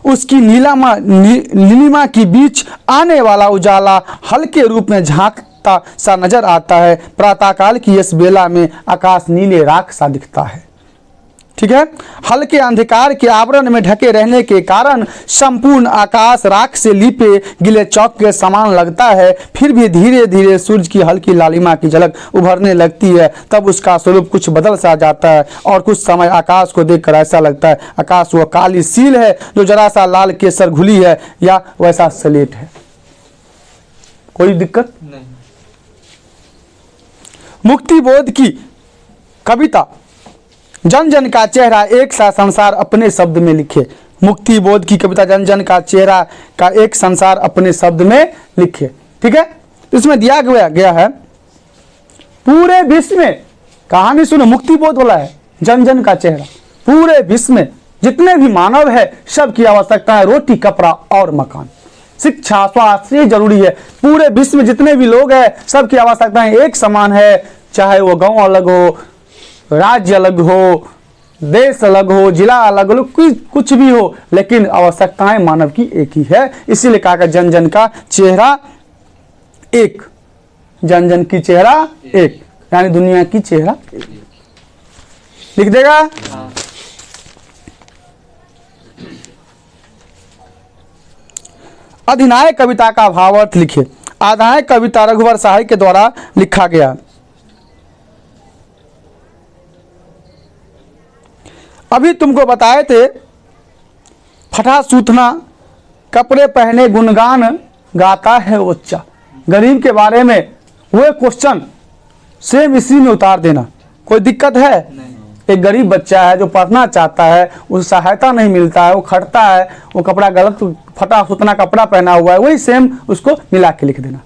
उसकी नीलिमा के बीच आने वाला उजाला हल्के रूप में झांकता सा नजर आता है। प्रातःकाल की इस बेला में आकाश नीले राख सा दिखता है। ठीक है। हल्के अंधकार के आवरण में ढके रहने के कारण संपूर्ण आकाश राख से लिपे गिले चौक के समान लगता है। फिर भी धीरे धीरे सूरज की हल्की लालिमा की झलक उभरने लगती है, तब उसका स्वरूप कुछ बदल सा जाता है और कुछ समय आकाश को देखकर ऐसा लगता है आकाश वह काली सील है जो जरा सा लाल केसर घुली है, या वैसा स्लेट है। कोई दिक्कत नहीं। मुक्ति बोध की कविता जन जन का चेहरा एक सा संसार अपने शब्द में लिखे। मुक्ति बोध की कविता जन जन का चेहरा का एक संसार अपने शब्द में लिखे। ठीक है, इसमें दिया गया है पूरे विश्व में, कहानी सुनो, मुक्ति बोध वाला है जन जन का चेहरा। पूरे विश्व में जितने भी मानव है सबकी आवश्यकता है रोटी, कपड़ा और मकान, शिक्षा, स्वास्थ्य, ये जरूरी है। पूरे विश्व में जितने भी लोग हैं सबकी आवश्यकताएं एक समान है, चाहे वो गांव अलग हो, राज्य अलग हो, देश अलग हो, जिला अलग हो, कुछ भी हो, लेकिन आवश्यकताएं मानव की एक ही है। इसीलिए कहा जन जन का चेहरा एक, जन जन की चेहरा एक, यानी दुनिया की चेहरा एक। लिख देगा। हाँ। अधिनायक कविता का भावार्थ लिखे। अधिनायक कविता रघुवर साहनी के द्वारा लिखा गया। अभी तुमको बताए थे फटा सूथना कपड़े पहने गुणगान गाता है उच्चा। गरीब के बारे में वो क्वेश्चन सेम इसी में उतार देना, कोई दिक्कत है? नहीं। एक गरीब बच्चा है जो पढ़ना चाहता है, उसे सहायता नहीं मिलता है, वो खटता है, वो कपड़ा गलत फटा सूतना कपड़ा पहना हुआ है, वही सेम उसको मिला के लिख देना,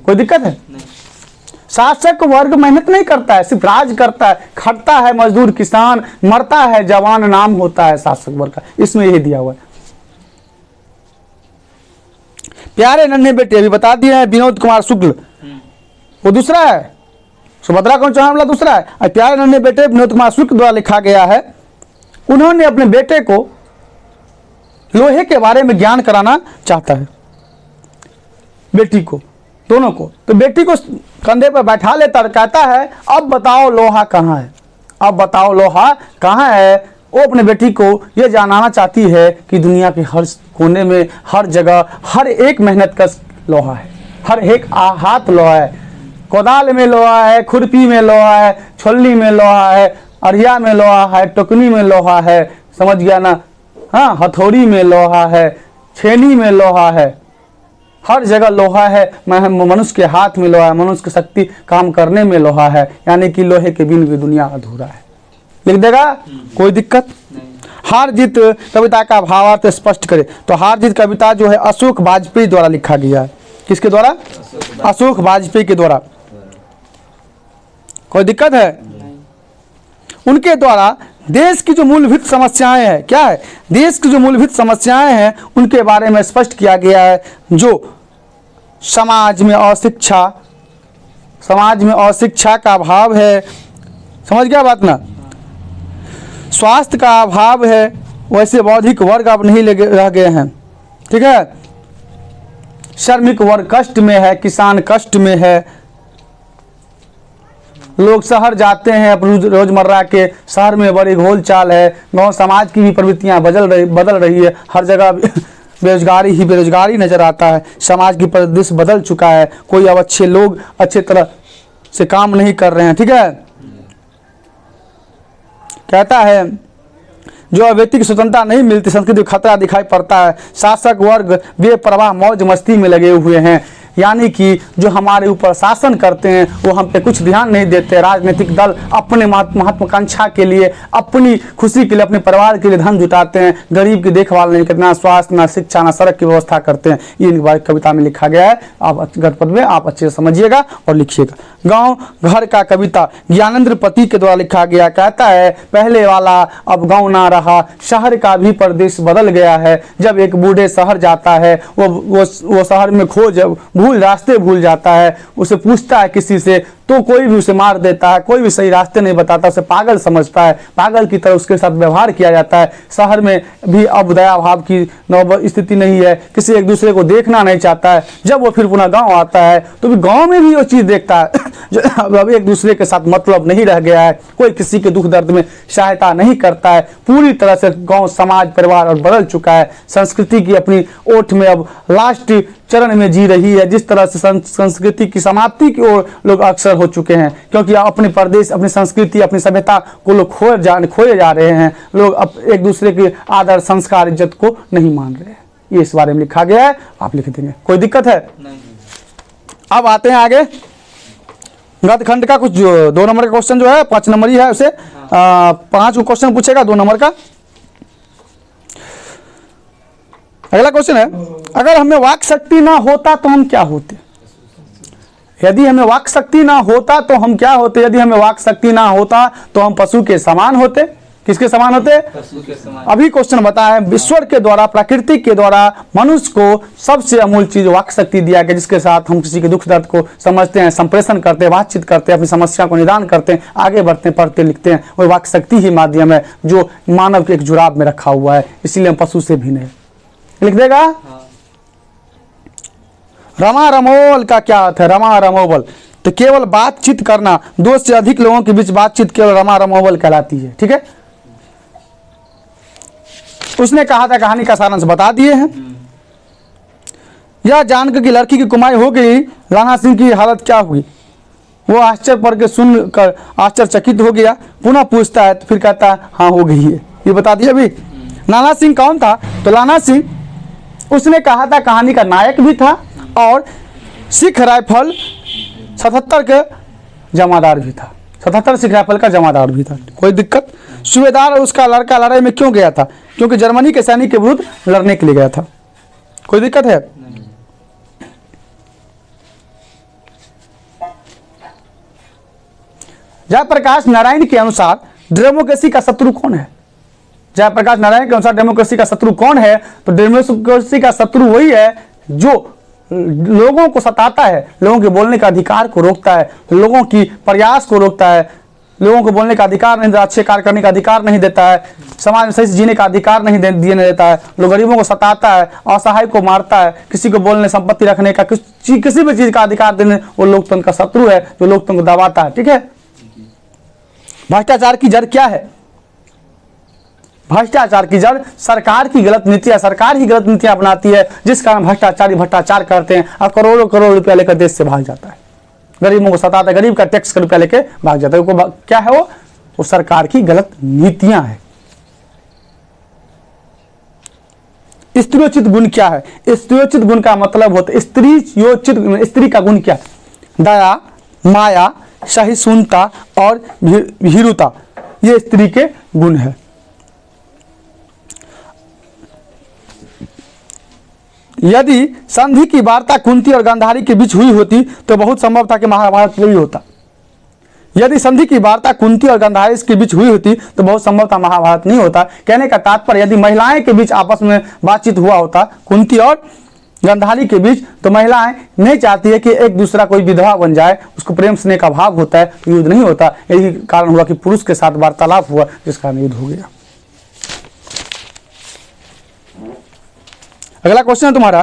कोई दिक्कत है? नहीं। शासक वर्ग मेहनत नहीं करता है, सिर्फ राज करता है, खटता है मजदूर किसान, मरता है जवान, नाम होता है शासक वर्ग का। इसमें यही दिया हुआ है। प्यारे नन्हे बेटे अभी बता दिए हैं, विनोद कुमार शुक्ल वो दूसरा है, सुभद्रा कौन चौहान वाला दूसरा है, और प्यारे नन्हे बेटे विनोद कुमार शुक्ल द्वारा लिखा गया है। उन्होंने अपने बेटे को लोहे के बारे में ज्ञान कराना चाहता है, बेटी को, दोनों को। तो बेटी को कंधे पर बैठा लेता, कहता है अब बताओ लोहा कहाँ है, अब बताओ लोहा कहाँ है। वो अपने बेटी को यह जानना चाहती है कि दुनिया के हर कोने में, हर जगह, हर एक मेहनत का लोहा है, हर एक हाथ लोहा है। कोदाल में लोहा है, खुरपी में लोहा है, छोलनी में लोहा है, अरिया में लोहा है, टोकनी में लोहा है, समझ गया ना? हाँ, हथौड़ी में लोहा है, छेनी में लोहा है, हर जगह लोहा है। मनुष्य के हाथ में लोहा है, मनुष्य की शक्ति काम करने में लोहा है, यानी कि लोहे के बिन भी दुनिया अधूरा है। लिख देगा, कोई दिक्कत नहीं। हार जीत कविता का भावार्थ स्पष्ट करे। तो हार जीत कविता जो है अशोक वाजपेयी द्वारा लिखा गया है। किसके द्वारा? अशोक वाजपेयी के द्वारा। कोई दिक्कत है? उनके द्वारा देश की जो मूलभूत समस्याएं हैं, क्या है? देश की जो मूलभूत समस्याएं हैं उनके बारे में स्पष्ट किया गया है। जो समाज में अशिक्षा, समाज में अशिक्षा का अभाव है, समझ गया बात ना? स्वास्थ्य का अभाव है, वैसे बौद्धिक वर्ग अब नहीं रह गए हैं। ठीक है, श्रमिक वर्ग कष्ट में है, किसान कष्ट में है, लोग शहर जाते हैं अपनी रोजमर्रा के, शहर में बड़ी घोल चाल है, गांव समाज की भी प्रवृत्तियां बदल रही है, हर जगह बेरोजगारी ही बेरोजगारी नजर आता है, समाज की परिदृश्य बदल चुका है, कोई अब अच्छे लोग अच्छे तरह से काम नहीं कर रहे हैं। ठीक है, कहता है जो व्यक्ति की स्वतंत्रता नहीं मिलती, संस्कृति को खतरा दिखाई पड़ता है, शासक वर्ग बेपरवाह मौज मस्ती में लगे हुए हैं, यानी कि जो हमारे ऊपर शासन करते हैं वो हम पे कुछ ध्यान नहीं देते। राजनीतिक दल अपने महत्वाकांक्षा के लिए, अपनी खुशी के लिए, अपने परिवार के लिए धन जुटाते हैं, गरीब की देखभाल नहीं करते, ना स्वास्थ्य, ना शिक्षा, ना सड़क की व्यवस्था करते हैं। ये इन कविता में लिखा गया है, आप गद्य में आप अच्छे से समझिएगा और लिखिएगा। गाँव घर का कविता ज्ञानेंद्र पति के द्वारा लिखा गया। कहता है पहले वाला अब गाँव ना रहा, शहर का भी परिदृश्य बदल गया है। जब एक बूढ़े शहर जाता है, वो शहर में रास्ते भूल जाता है, उसे पूछता है किसी से तो कोई भी उसे मार देता है, कोई भी सही रास्ते नहीं बताता, उसे पागल समझता है, पागल की तरह उसके साथ व्यवहार किया जाता है। शहर में भी अब दया भाव की स्थिति नहीं है, किसी एक दूसरे को देखना नहीं चाहता है। जब वो फिर पुनः गांव आता है तो भी गांव में भी वो चीज़ देखता है जो अब एक दूसरे के साथ मतलब नहीं रह गया है, कोई किसी के दुख दर्द में सहायता नहीं करता है। पूरी तरह से गांव समाज परिवार और बदल चुका है, संस्कृति की अपनी ओठ में अब लास्ट चरण में जी रही है। जिस तरह से संस्कृति की समाप्ति की ओर लोग अक्सर हो चुके हैं, क्योंकि अपने प्रदेश, अपनी संस्कृति, अपनी सभ्यता को लोग खोए जा रहे हैं। लोग अब एक दूसरे के आदर संस्कार इज्जत को नहीं मान रहे हैं। ये इस बारे में लिखा गया है, आप लिख देंगे, कोई दिक्कत है नहीं। अब आते हैं आगे, गद्य खंड का कुछ 2 नंबर का क्वेश्चन जो है 5 नंबर ही है, उसे 5 क्वेश्चन पूछेगा 2 नंबर का। अगला क्वेश्चन है, अगर हमें वाक शक्ति ना होता तो हम क्या होते? यदि हमें वाक शक्ति ना होता तो हम क्या होते? यदि हमें वाक शक्ति ना होता तो हम पशु के समान होते। किसके समान होते? पशु के समान। अभी क्वेश्चन बताया है, ईश्वर के द्वारा, प्रकृति के द्वारा मनुष्य को सबसे अमूल्य चीज वाक शक्ति दिया गया, जिसके साथ हम किसी के दुख दर्द को समझते हैं, संप्रेषण करते हैं, बातचीत करते हैं, अपनी समस्या को निदान करते हैं, आगे बढ़ते हैं, पढ़ते लिखते हैं। वो वाक शक्ति ही माध्यम है जो मानव के एक जुड़ाव में रखा हुआ है, इसीलिए हम पशु से भिन्न है। लिख देगा। रमा रमोवल का क्या अर्थ है? रमा रमोवल तो केवल बातचीत करना, 2 से अधिक लोगों के बीच बातचीत केवल रमा रमोवल कहलाती है। ठीक है, उसने कहा था, कहानी का सारांश बता दिए हैं। यह जानकर कि लड़की की कुमाई हो गई, लाना सिंह की हालत क्या हुई? वो आश्चर्य पढ़ के सुनकर आश्चर्यचकित हो गया, पुनः पूछता है तो फिर कहता है हाँ हो गई है। ये बता दिया अभी। लाना सिंह कौन था? तो लाना सिंह, उसने कहा था, कहानी का नायक भी था और सिख राइफल 77 के जमादार भी था, 77 सिख राइफल का जमादार भी था। कोई दिक्कत? सूबेदार और उसका लड़का लड़ाई में क्यों गया था? क्योंकि जर्मनी के सैनिक के विरुद्ध लड़ने के लिए गया था। कोई दिक्कत है? जयप्रकाश नारायण के अनुसार डेमोक्रेसी का शत्रु कौन है? जयप्रकाश नारायण के अनुसार डेमोक्रेसी का शत्रु कौन है? तो डेमोक्रेसी का शत्रु वही है जो लोगों को सताता है, लोगों के बोलने का अधिकार को रोकता है, लोगों की प्रयास को रोकता है, लोगों को बोलने का अधिकार नहीं देता, अच्छे कार्य करने का अधिकार नहीं देता है, समाज में सही से जीने का अधिकार नहीं देने देता है, लोग गरीबों को सताता है, असहाय को मारता है, किसी को बोलने, संपत्ति रखने का, किसी भी चीज का अधिकार देने, वो लोकतंत्र का शत्रु है जो लोकतंत्र को दबाता है। ठीक है, भ्रष्टाचार की जड़ क्या है? भ्रष्टाचार की जड़ सरकार की गलत नीतियां, सरकार ही गलत नीतियां अपनाती है, जिस कारण भ्रष्टाचारी भ्रष्टाचार करते हैं और करोड़ों करोड़ रुपया लेकर देश से भाग जाता है, गरीबों को सताता है, गरीब का टैक्स का रुपया लेकर भाग जाता है। क्या है वो सरकार की गलत नीतियां है। स्त्रीयोचित गुण क्या है? स्त्रीयोचित गुण का मतलब होता है, स्त्री का गुण क्या है? दया, माया, सहिष्णुता और भीरुता, ये स्त्री के गुण है। यदि संधि की वार्ता कुंती और गांधारी के बीच हुई होती तो बहुत संभव था कि महाभारत नहीं होता। यदि संधि की वार्ता कुंती और गांधारी के बीच हुई होती तो बहुत संभव था महाभारत नहीं होता। कहने का तात्पर्य, यदि महिलाएं के बीच आपस में बातचीत हुआ होता कुंती और गांधारी के बीच, तो महिलाएं नहीं चाहती है कि एक दूसरा कोई विधवा बन जाए, उसको प्रेम स्नेह का भाव होता है, तो युद्ध नहीं होता। यही कारण हुआ कि पुरुष के साथ वार्तालाप हुआ, जिस कारण युद्ध हो गया। अगला क्वेश्चन है तुम्हारा,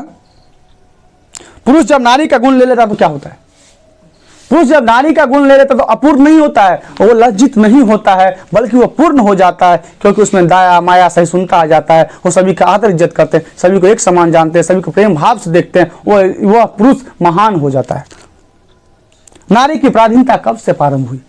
पुरुष जब नारी का गुण ले लेता तो क्या होता है? पुरुष जब नारी का गुण ले लेता तो अपूर्ण नहीं होता है, वो लज्जित नहीं होता है, बल्कि वो पूर्ण हो जाता है, क्योंकि उसमें दया, माया, सहिष्णुता आ जाता है। वो सभी का आदर इज्जत करते हैं, सभी को एक समान जानते हैं, सभी को प्रेम भाव से देखते हैं, वह पुरुष महान हो जाता है। नारी की पराधीनता कब से प्रारंभ हुई?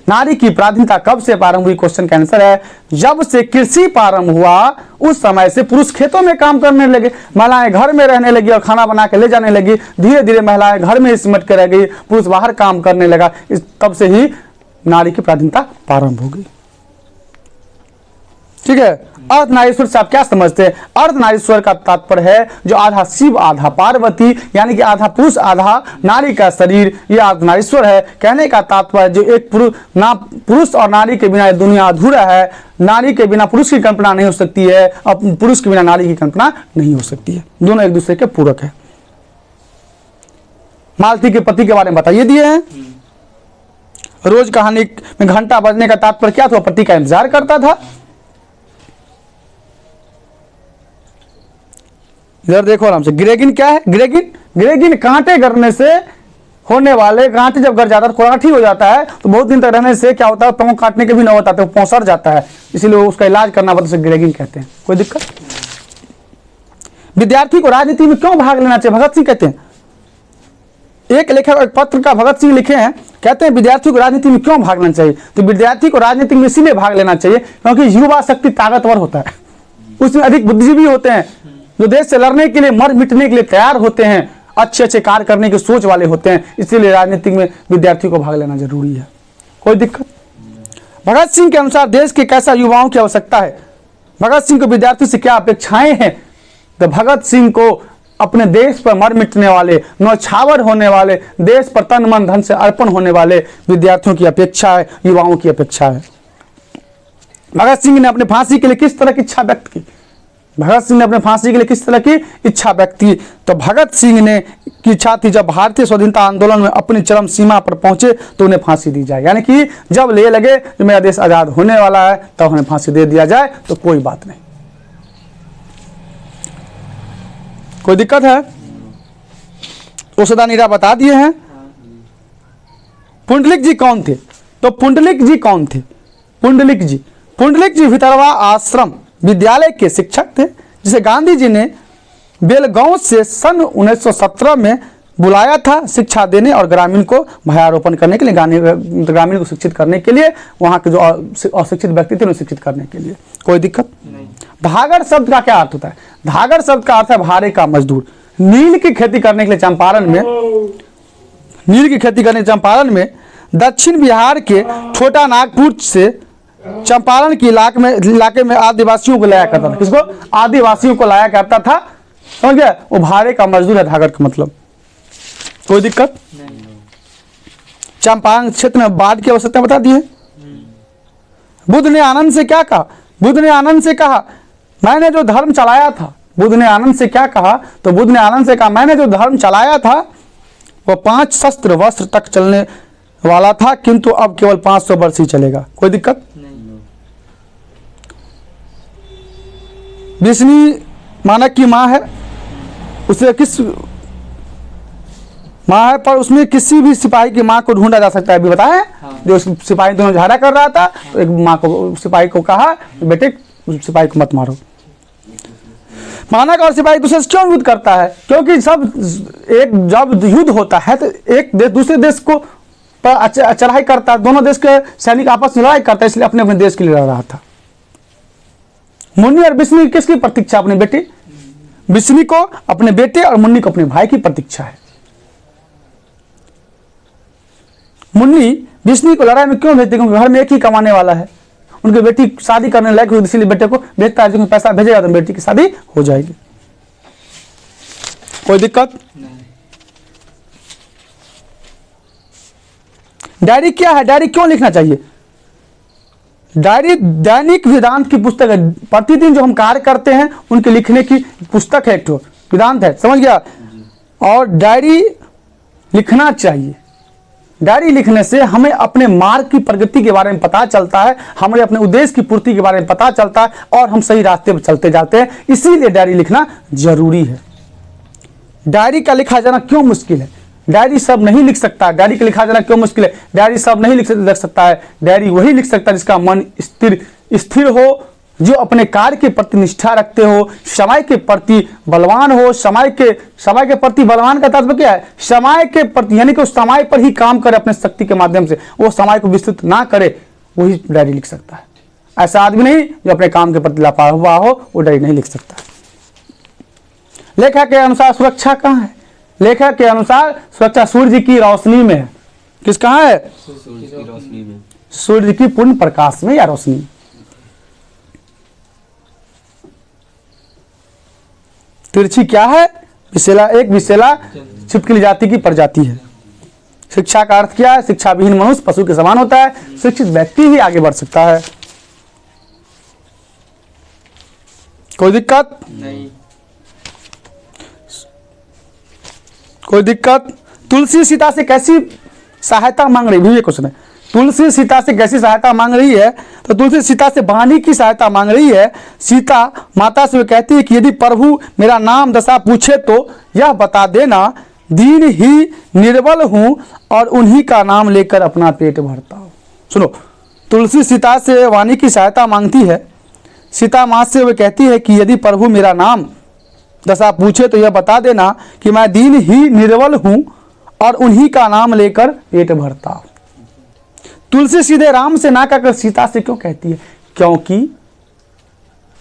नारी की पराधीनता कब से प्रारंभ हुई? क्वेश्चन का आंसर है, जब से कृषि प्रारंभ हुआ उस समय से पुरुष खेतों में काम करने लगे, महिलाएं घर में रहने लगी और खाना बना के ले जाने लगी। धीरे धीरे महिलाएं घर में सिमट के रह गई, पुरुष बाहर काम करने लगा। तब से ही नारी की पराधीनता प्रारंभ हो गई। ठीक है, अर्धनारीश्वर से आप क्या समझते हैं? अर्धनारीश्वर का तात्पर्य है जो आधा शिव आधा पार्वती, यानी कि आधा पुरुष आधा नारी का शरीर, ये अर्धनारीश्वर है। कहने का तात्पर्य जो एक पुरुष और नारी के बिना दुनिया अधूरा है, नारी के बिना पुरुष की कल्पना नहीं हो सकती है, और पुरुष के बिना नारी की कल्पना नहीं हो सकती है। दोनों एक दूसरे के पूरक है। मालती के पति के बारे में बताइए दिए हैं। रोज कहानी में घंटा बजने का तात्पर्य क्या था? पति का इंतजार करता था। इधर देखो आराम से, ग्रेगिन क्या है? ग्रेगिन कांटे गरने से होने वाले, कांटे जब गर जाता है, कोराठी हो जाता है, तो बहुत दिन तक रहने से क्या होता है? पाँव काटने के भी नौबत आते हैं, पाँव सड़ जाता है, इसीलिए उसका इलाज करना पड़ता है, ग्रेगिन कहते हैं। कोई दिक्कत? विद्यार्थी को राजनीति में क्यों भाग लेना चाहिए? भगत सिंह कहते हैं, एक लेखक एक पत्र का भगत सिंह लिखे हैं, कहते हैं विद्यार्थी को राजनीति में क्यों भाग लेना चाहिए? तो विद्यार्थी को राजनीति में इसीलिए भाग लेना चाहिए क्योंकि युवा शक्ति ताकतवर होता है, उसमें अधिक बुद्धिजीवी होते हैं, जो देश से लड़ने के लिए, मर मिटने के लिए तैयार होते हैं, अच्छे कार्य करने की सोच वाले होते हैं, इसीलिए राजनीति में विद्यार्थी को भाग लेना जरूरी है। कोई दिक्कत? भगत सिंह के अनुसार देश के कैसा युवाओं की आवश्यकता है? भगत सिंह को विद्यार्थी से क्या अपेक्षाएं हैं? तो भगत सिंह को अपने देश पर मर मिटने वाले, नौछावर होने वाले, देश पर तन मन धन से अर्पण होने वाले विद्यार्थियों की अपेक्षा है, युवाओं की अपेक्षा है। भगत सिंह ने अपने फांसी के लिए किस तरह की इच्छा व्यक्त की? भगत सिंह ने अपने फांसी के लिए किस तरह की इच्छा व्यक्त की? तो भगत सिंह ने की इच्छा थी जब भारतीय स्वाधीनता आंदोलन में अपनी चरम सीमा पर पहुंचे तो उन्हें फांसी दी जाए, यानी कि जब ले लगे कि मेरा देश आजाद होने वाला है तो उन्हें फांसी दे दिया जाए तो कोई बात नहीं। कोई दिक्कत है? उषदा नीरा बता दिए हैं। पुंडलिक जी कौन थे? तो पुंडलिक जी कौन थे? पुंडलिक जी भितरवा आश्रम विद्यालय के शिक्षक थे, जिसे गांधी जी ने बेलगांव से सन 1917 में बुलाया था शिक्षा देने और ग्रामीण को भयारोपण करने के लिए, ग्रामीण को शिक्षित करने के लिए, वहाँ के जो अशिक्षित व्यक्ति थे उन्हें शिक्षित करने के लिए। कोई दिक्कत नहीं। धागर शब्द का क्या अर्थ होता है? धागर शब्द का अर्थ है भारे का मजदूर। नील की खेती करने के लिए चंपारण में दक्षिण बिहार के छोटा नागपुर से चंपारण के इलाके में आदिवासियों को लाया करता था। किसको? आदिवासियों को लाया करता था। समझ गया? वो भारे का मजदूर है धागर का मतलब। कोई दिक्कत नहीं। चंपारण क्षेत्र में बाढ़ की आवश्यकता बता दी है। बुद्ध ने आनंद से क्या कहा? बुद्ध ने आनंद से कहा मैंने जो धर्म चलाया था। बुद्ध ने आनंद से क्या कहा? तो बुद्ध ने आनंद से कहा मैंने जो धर्म चलाया था वो 5 सहस्त्र वर्ष तक चलने वाला था, किंतु अब केवल 500 वर्ष ही चलेगा। कोई दिक्कत नहीं। विष्णु मानक की माँ है, उसे किस माँ है, पर उसमें किसी भी सिपाही की माँ को ढूंढा जा सकता है। अभी बताया हाँ। जो सिपाही दोनों झगड़ा कर रहा था तो एक माँ को, सिपाही को कहा बेटे सिपाही को मत मारो। मानक और सिपाही दूसरे से क्यों युद्ध करता है? क्योंकि सब एक जब युद्ध होता है तो एक देश दूसरे देश को चढ़ाई करता है, दोनों देश के सैनिक आपस में लड़ाई करता है, इसलिए अपने अपने देश के लिए लड़ रहा था। मुन्नी और विष्णु किसकी प्रतीक्षा? अपने बेटे विष्णु को अपने बेटे और मुन्नी को अपने भाई की प्रतीक्षा है। मुन्नी विष्णु को लड़ाई में क्यों भेजते? क्योंकि घर में एक ही कमाने वाला है, उनकी बेटी शादी करने लायक हुई, इसलिए बेटे को भेजता है, जो पैसा भेजेगा तो बेटी की शादी हो जाएगी। कोई दिक्कत नहीं। डायरी क्या है? डायरी क्यों लिखना चाहिए? डायरी दैनिक वेदांत की पुस्तक है। प्रतिदिन जो हम कार्य करते हैं उनके लिखने की पुस्तक है, एक ठो वेदांत है। समझ गया? और डायरी लिखना चाहिए। डायरी लिखने से हमें अपने मार्ग की प्रगति के बारे में पता चलता है, हमें अपने उद्देश्य की पूर्ति के बारे में पता चलता है और हम सही रास्ते पर चलते जाते हैं। इसीलिए डायरी लिखना जरूरी है। डायरी का लिखा जाना क्यों मुश्किल है? डायरी सब नहीं लिख सकता। डायरी का लिखा जाना क्यों मुश्किल है? डायरी सब नहीं लिख सकता है। डायरी वही लिख सकता है जिसका मन स्थिर हो, जो अपने कार्य के प्रति निष्ठा रखते हो, समय के प्रति बलवान हो। समय के प्रति बलवान का तात्पर्य क्या है? समय के प्रति, यानी कि उस समय पर ही काम करे अपने शक्ति के माध्यम से, वो समय को विस्तृत ना करे, वही डायरी लिख सकता है। ऐसा आदमी नहीं जो अपने काम के प्रति लापरवाह हो, वो डायरी नहीं लिख सकता। लेखक के अनुसार सुरक्षा कहाँ है? लेखक के अनुसार सुरक्षा सूर्य की रोशनी में है। किस कहाँ है? सूर्य की रोशनी में, सूर्य की पूर्ण प्रकाश में या रोशनी। तिरछी क्या है? विशेला, एक विशेला छिपकली जाति की प्रजाति है। शिक्षा का अर्थ क्या है? शिक्षा विहीन मनुष्य पशु के समान होता है, शिक्षित व्यक्ति ही आगे बढ़ सकता है। कोई दिक्कत नहीं। कोई दिक्कत? तुलसी सीता से कैसी सहायता मांग रही है? क्वेश्चन है। तुलसी सीता से कैसी सहायता मांग रही है? तो तुलसी सीता से वाणी की सहायता मांग रही है। सीता माता से कहती है कि यदि प्रभु मेरा नाम दशा पूछे तो यह बता देना, दीन ही निर्बल हूँ और उन्हीं का नाम लेकर अपना पेट भरता हूँ। सुनो, तुलसी सीता से वाणी की सहायता मांगती है। सीता माँ से वह कहती है कि यदि प्रभु मेरा नाम दशा पूछे तो यह बता देना कि मैं दीन ही निर्बल हूँ और उन्हीं का नाम लेकर पेट भरता हूँ। तुलसी सीधे राम से ना कहकर सीता से क्यों कहती है? क्योंकि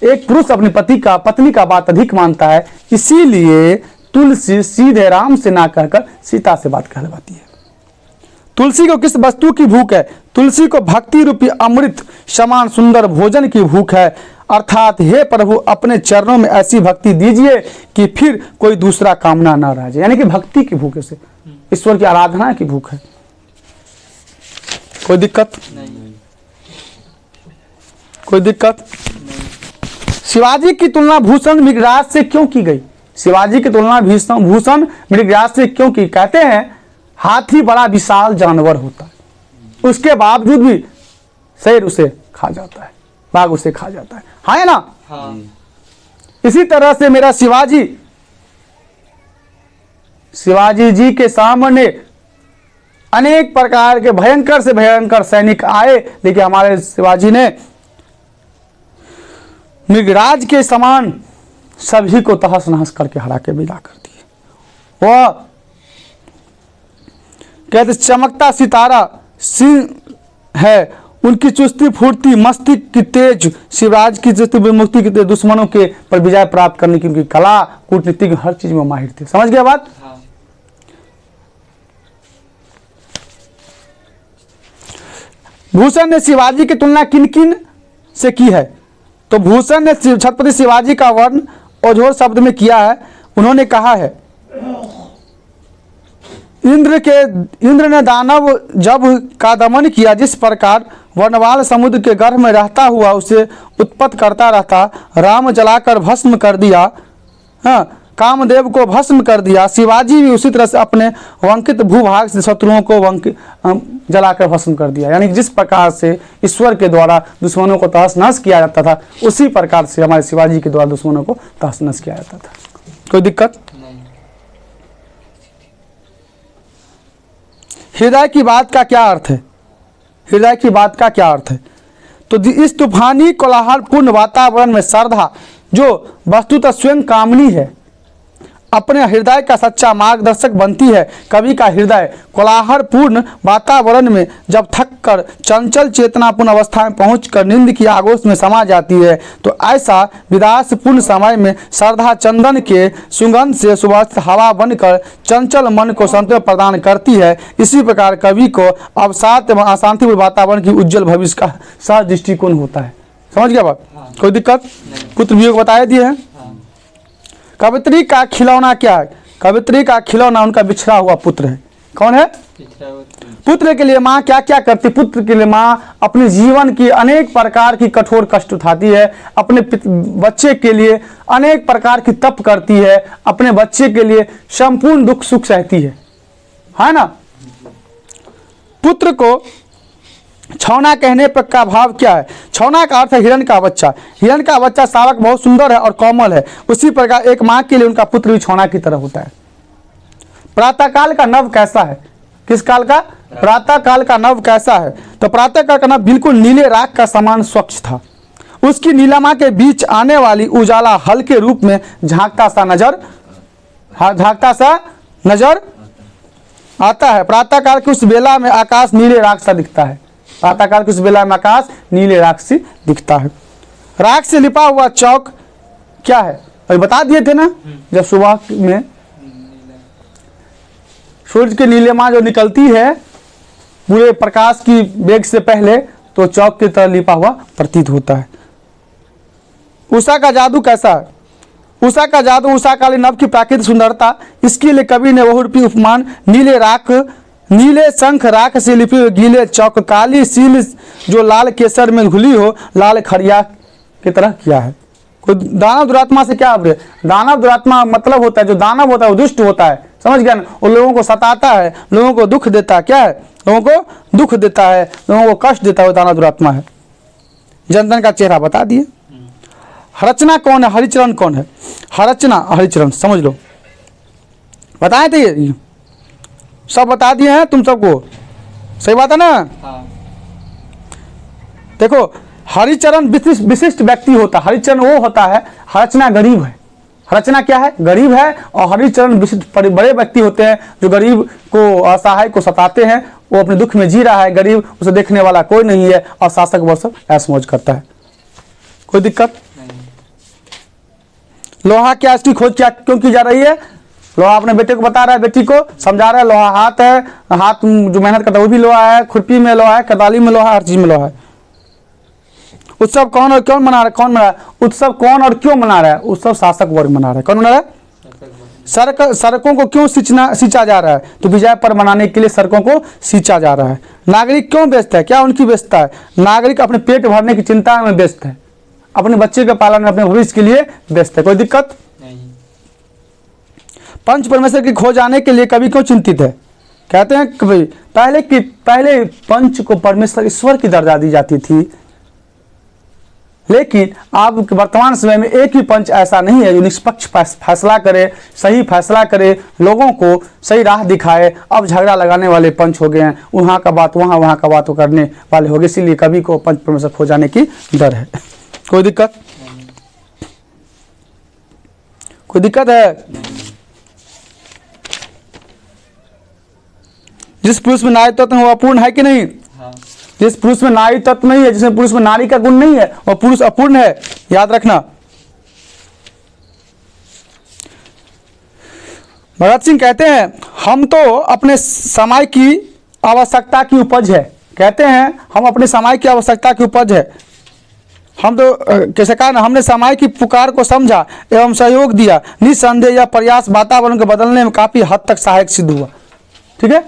एक पुरुष अपनी पत्नी का बात अधिक मानता है, इसीलिए तुलसी सीधे राम से ना कहकर सीता से बात कहलवाती है। तुलसी को किस वस्तु की भूख है? तुलसी को भक्ति रूपी अमृत समान सुंदर भोजन की भूख है। अर्थात हे प्रभु, अपने चरणों में ऐसी भक्ति दीजिए कि फिर कोई दूसरा कामना न रह जाए। यानी कि भक्ति की भूख है, उसे ईश्वर की आराधना की भूख है। कोई दिक्कत नहीं? कोई दिक्कत नहीं। शिवाजी की तुलना भूषण मृगराज से क्यों की गई? शिवाजी की तुलना भूषण मृगराज से क्यों की? कहते हैं हाथी बड़ा विशाल जानवर होता है, उसके बावजूद भी शेर उसे खा जाता है, बाघ उसे खा जाता है। हाँ है ना? हाँ। इसी तरह से मेरा शिवाजी जी के सामने अनेक प्रकार के भयंकर से भयंकर सैनिक आए, लेकिन हमारे शिवाजी ने मृगराज के समान सभी को तहस नहस करके हरा के विदा कर दिए। वह कहते चमकता सितारा सिंह है, उनकी चुस्ती फुर्ती मस्तिष्क की तेज, शिवराज की चुस्ती मुक्ति की तेज, दुश्मनों के पर विजय प्राप्त करने की उनकी कला, कूटनीति हर चीज में माहिर थे। समझ गया बात? हाँ। भूषण ने शिवाजी की तुलना किन किन से की है? तो भूषण ने छत्रपति शिवाजी का वर्ण ओझोर शब्द में किया है। उन्होंने कहा है, इंद्र ने दानव जब का दमन किया, जिस प्रकार वर्णवाल समुद्र के गर्भ में रहता हुआ उसे उत्पत्त करता रहता, राम जलाकर भस्म कर दिया, हाँ, कामदेव को भस्म कर दिया। शिवाजी भी उसी तरह से अपने वंकित भूभाग से शत्रुओं को जलाकर भस्म कर दिया। यानी जिस प्रकार से ईश्वर के द्वारा दुश्मनों को तहस नहस किया जाता था, उसी प्रकार से हमारे शिवाजी के द्वारा दुश्मनों को तहस नहस किया जाता था। कोई दिक्कत नहीं? हृदय की बात का क्या अर्थ है? हृदय की बात का क्या अर्थ है? तो इस तूफानी कोलाहलपूर्ण वातावरण में श्रद्धा, जो वस्तुतः स्वयं कामनी है, अपने हृदय का सच्चा मार्गदर्शक बनती है। कवि का हृदय कोलाहलपूर्ण वातावरण में जब थक कर चंचल चेतनापूर्ण अवस्था में पहुंचकर नींद की आगोश में समा जाती है, तो ऐसा विदासपूर्ण समय में श्रद्धा चंदन के सुगंध से सुवासित हवा बनकर चंचल मन को संतुलन प्रदान करती है। इसी प्रकार कवि को अवसाद एवं अशांतिपूर्ण वातावरण की उज्जवल भविष्य का सहज दृष्टिकोण होता है। समझ गया बात? कोई दिक्कत? पुत्र वियोग बताए दिए हैं। कवित्री का खिलौना क्या है? कवित्री का खिलौना उनका बिछड़ा हुआ पुत्र है। कौन है? पुत्र के लिए माँ क्या क्या करती? पुत्र के लिए माँ अपने जीवन की अनेक प्रकार की कठोर कष्ट उठाती है, अपने बच्चे के लिए अनेक प्रकार की तप करती है, अपने बच्चे के लिए संपूर्ण दुख सुख सहती है ना? पुत्र को छौना कहने पर का भाव क्या है? छौना का अर्थ है हिरण का बच्चा। हिरण का बच्चा शावक बहुत सुंदर है और कोमल है, उसी प्रकार एक माँ के लिए उनका पुत्र भी छौना की तरह होता है। प्रातःकाल का नभ कैसा है? किस काल का? प्रातःकाल का नभ कैसा है? तो प्रातःकाल का नभ बिल्कुल नीले राख का समान स्वच्छ था। उसकी नीलिमा के बीच आने वाली उजाला हल्के रूप में झांकता सा नजर आता है। प्रातःकाल की उस बेला में आकाश नीले राख सा दिखता है। प्रातःकाल की उस बेला में आकाश नीले राख से दिखता है। राख से लिपा हुआ चौक क्या है? अभी बता दिए थे ना, जब सुबह में सूरज की नीलिमा जो निकलती है पूरे प्रकाश की वेग से पहले, तो चौक की तरह लिपा हुआ प्रतीत होता है। उषा का जादू कैसा है? उषा का जादू, उषा काली नभ की प्राकृतिक सुंदरता, इसके लिए कवि ने बहुरूपी उपमान नीले शंख राख से लिपे हुए गीले चौक, काली सील जो लाल केसर में घुली हो लाल खड़िया की तरह किया है। कोई दानव दुरात्मा से क्या अभिप्राय? दानव दुरात्मा मतलब होता है, जो दानव होता है वो दुष्ट होता है। समझ गया ना? वो लोगों को सताता है, लोगों को दुख देता है। क्या है? लोगों को दुख देता है, लोगों को कष्ट देता है, वो दाना दुरात्मा है। जन जन का चेहरा बता दिए। हरचना कौन है, हरिचरण कौन है? हरचना हरिचरण समझ लो, बताए थे ये सब बता दिए हैं तुम सबको, सही बात है ना? हाँ। देखो हरिचरण विशिष्ट व्यक्ति होता है, हरिचरण वो होता है, हरचना गरीब है। हरचना क्या है? गरीब है। और हरिचरण विशिष्ट बड़े व्यक्ति होते हैं जो गरीब को, असहाय को सताते हैं। वो अपने दुख में जी रहा है, गरीब, उसे देखने वाला कोई नहीं है, और शासक वर्ष ऐश मौज करता है। कोई दिक्कत नहीं। लोहा क्या, इसकी खोज क्या क्यों की जा रही है? लोहा अपने बेटे को बता रहा है, बेटी को समझा रहा है, लोहा हाथ है, हाथ जो मेहनत करता है वो भी लोहा है, खुरपी में लोहा है, कदाली में लोहा है, हर चीज में लोहा है। उत्सव कौन और क्यों मना रहा है? कौन मना रहा है? उत्सव कौन और क्यों मना रहा है? उत्सव शासक वर्ग मना रहा है। कौन मना रहा है? सड़कों को क्यों सींचा जा रहा है? तो विजय पर्व मनाने के लिए सड़कों को सींचा जा रहा है। नागरिक क्यों व्यस्त है? क्या उनकी व्यस्तता है? नागरिक अपने पेट भरने की चिंता में व्यस्त है, अपने बच्चे के पालन में, अपने भविष्य के लिए व्यस्त है। कोई दिक्कत नहीं। पंच परमेश्वर की खोज आने के लिए कवि क्यों चिंतित है? कहते हैं कि भाई पहले पंच को परमेश्वर ईश्वर की दर्जा दी जाती थी, लेकिन अब वर्तमान समय में एक ही पंच ऐसा नहीं है जो निष्पक्ष फैसला करे, सही फैसला करे, लोगों को सही राह दिखाए। अब झगड़ा लगाने वाले पंच हो गए हैं, वहाँ का बात वहाँ, वहाँ का बात करने वाले हो गए। इसीलिए कवि को पंच परमेश्वर खो जाने की डर है। कोई दिक्कत? कोई दिक्कत है? जिस पुरुष में नारी तत्व है वो अपूर्ण है कि नहीं? हाँ। जिस पुरुष में नारी तत्व नहीं है, जिसमें पुरुष में नारी का गुण नहीं है, वह पुरुष अपूर्ण है। याद रखना। भगत सिंह कहते हैं हम तो अपने समय की आवश्यकता की उपज है। कहते हैं हम अपने समय की आवश्यकता की उपज है। हम तो कैसे कहा ना, हमने समय की पुकार को समझा एवं सहयोग दिया। निस्संदेह यह प्रयास वातावरण को बदलने में काफी हद तक सहायक सिद्ध हुआ। ठीक है।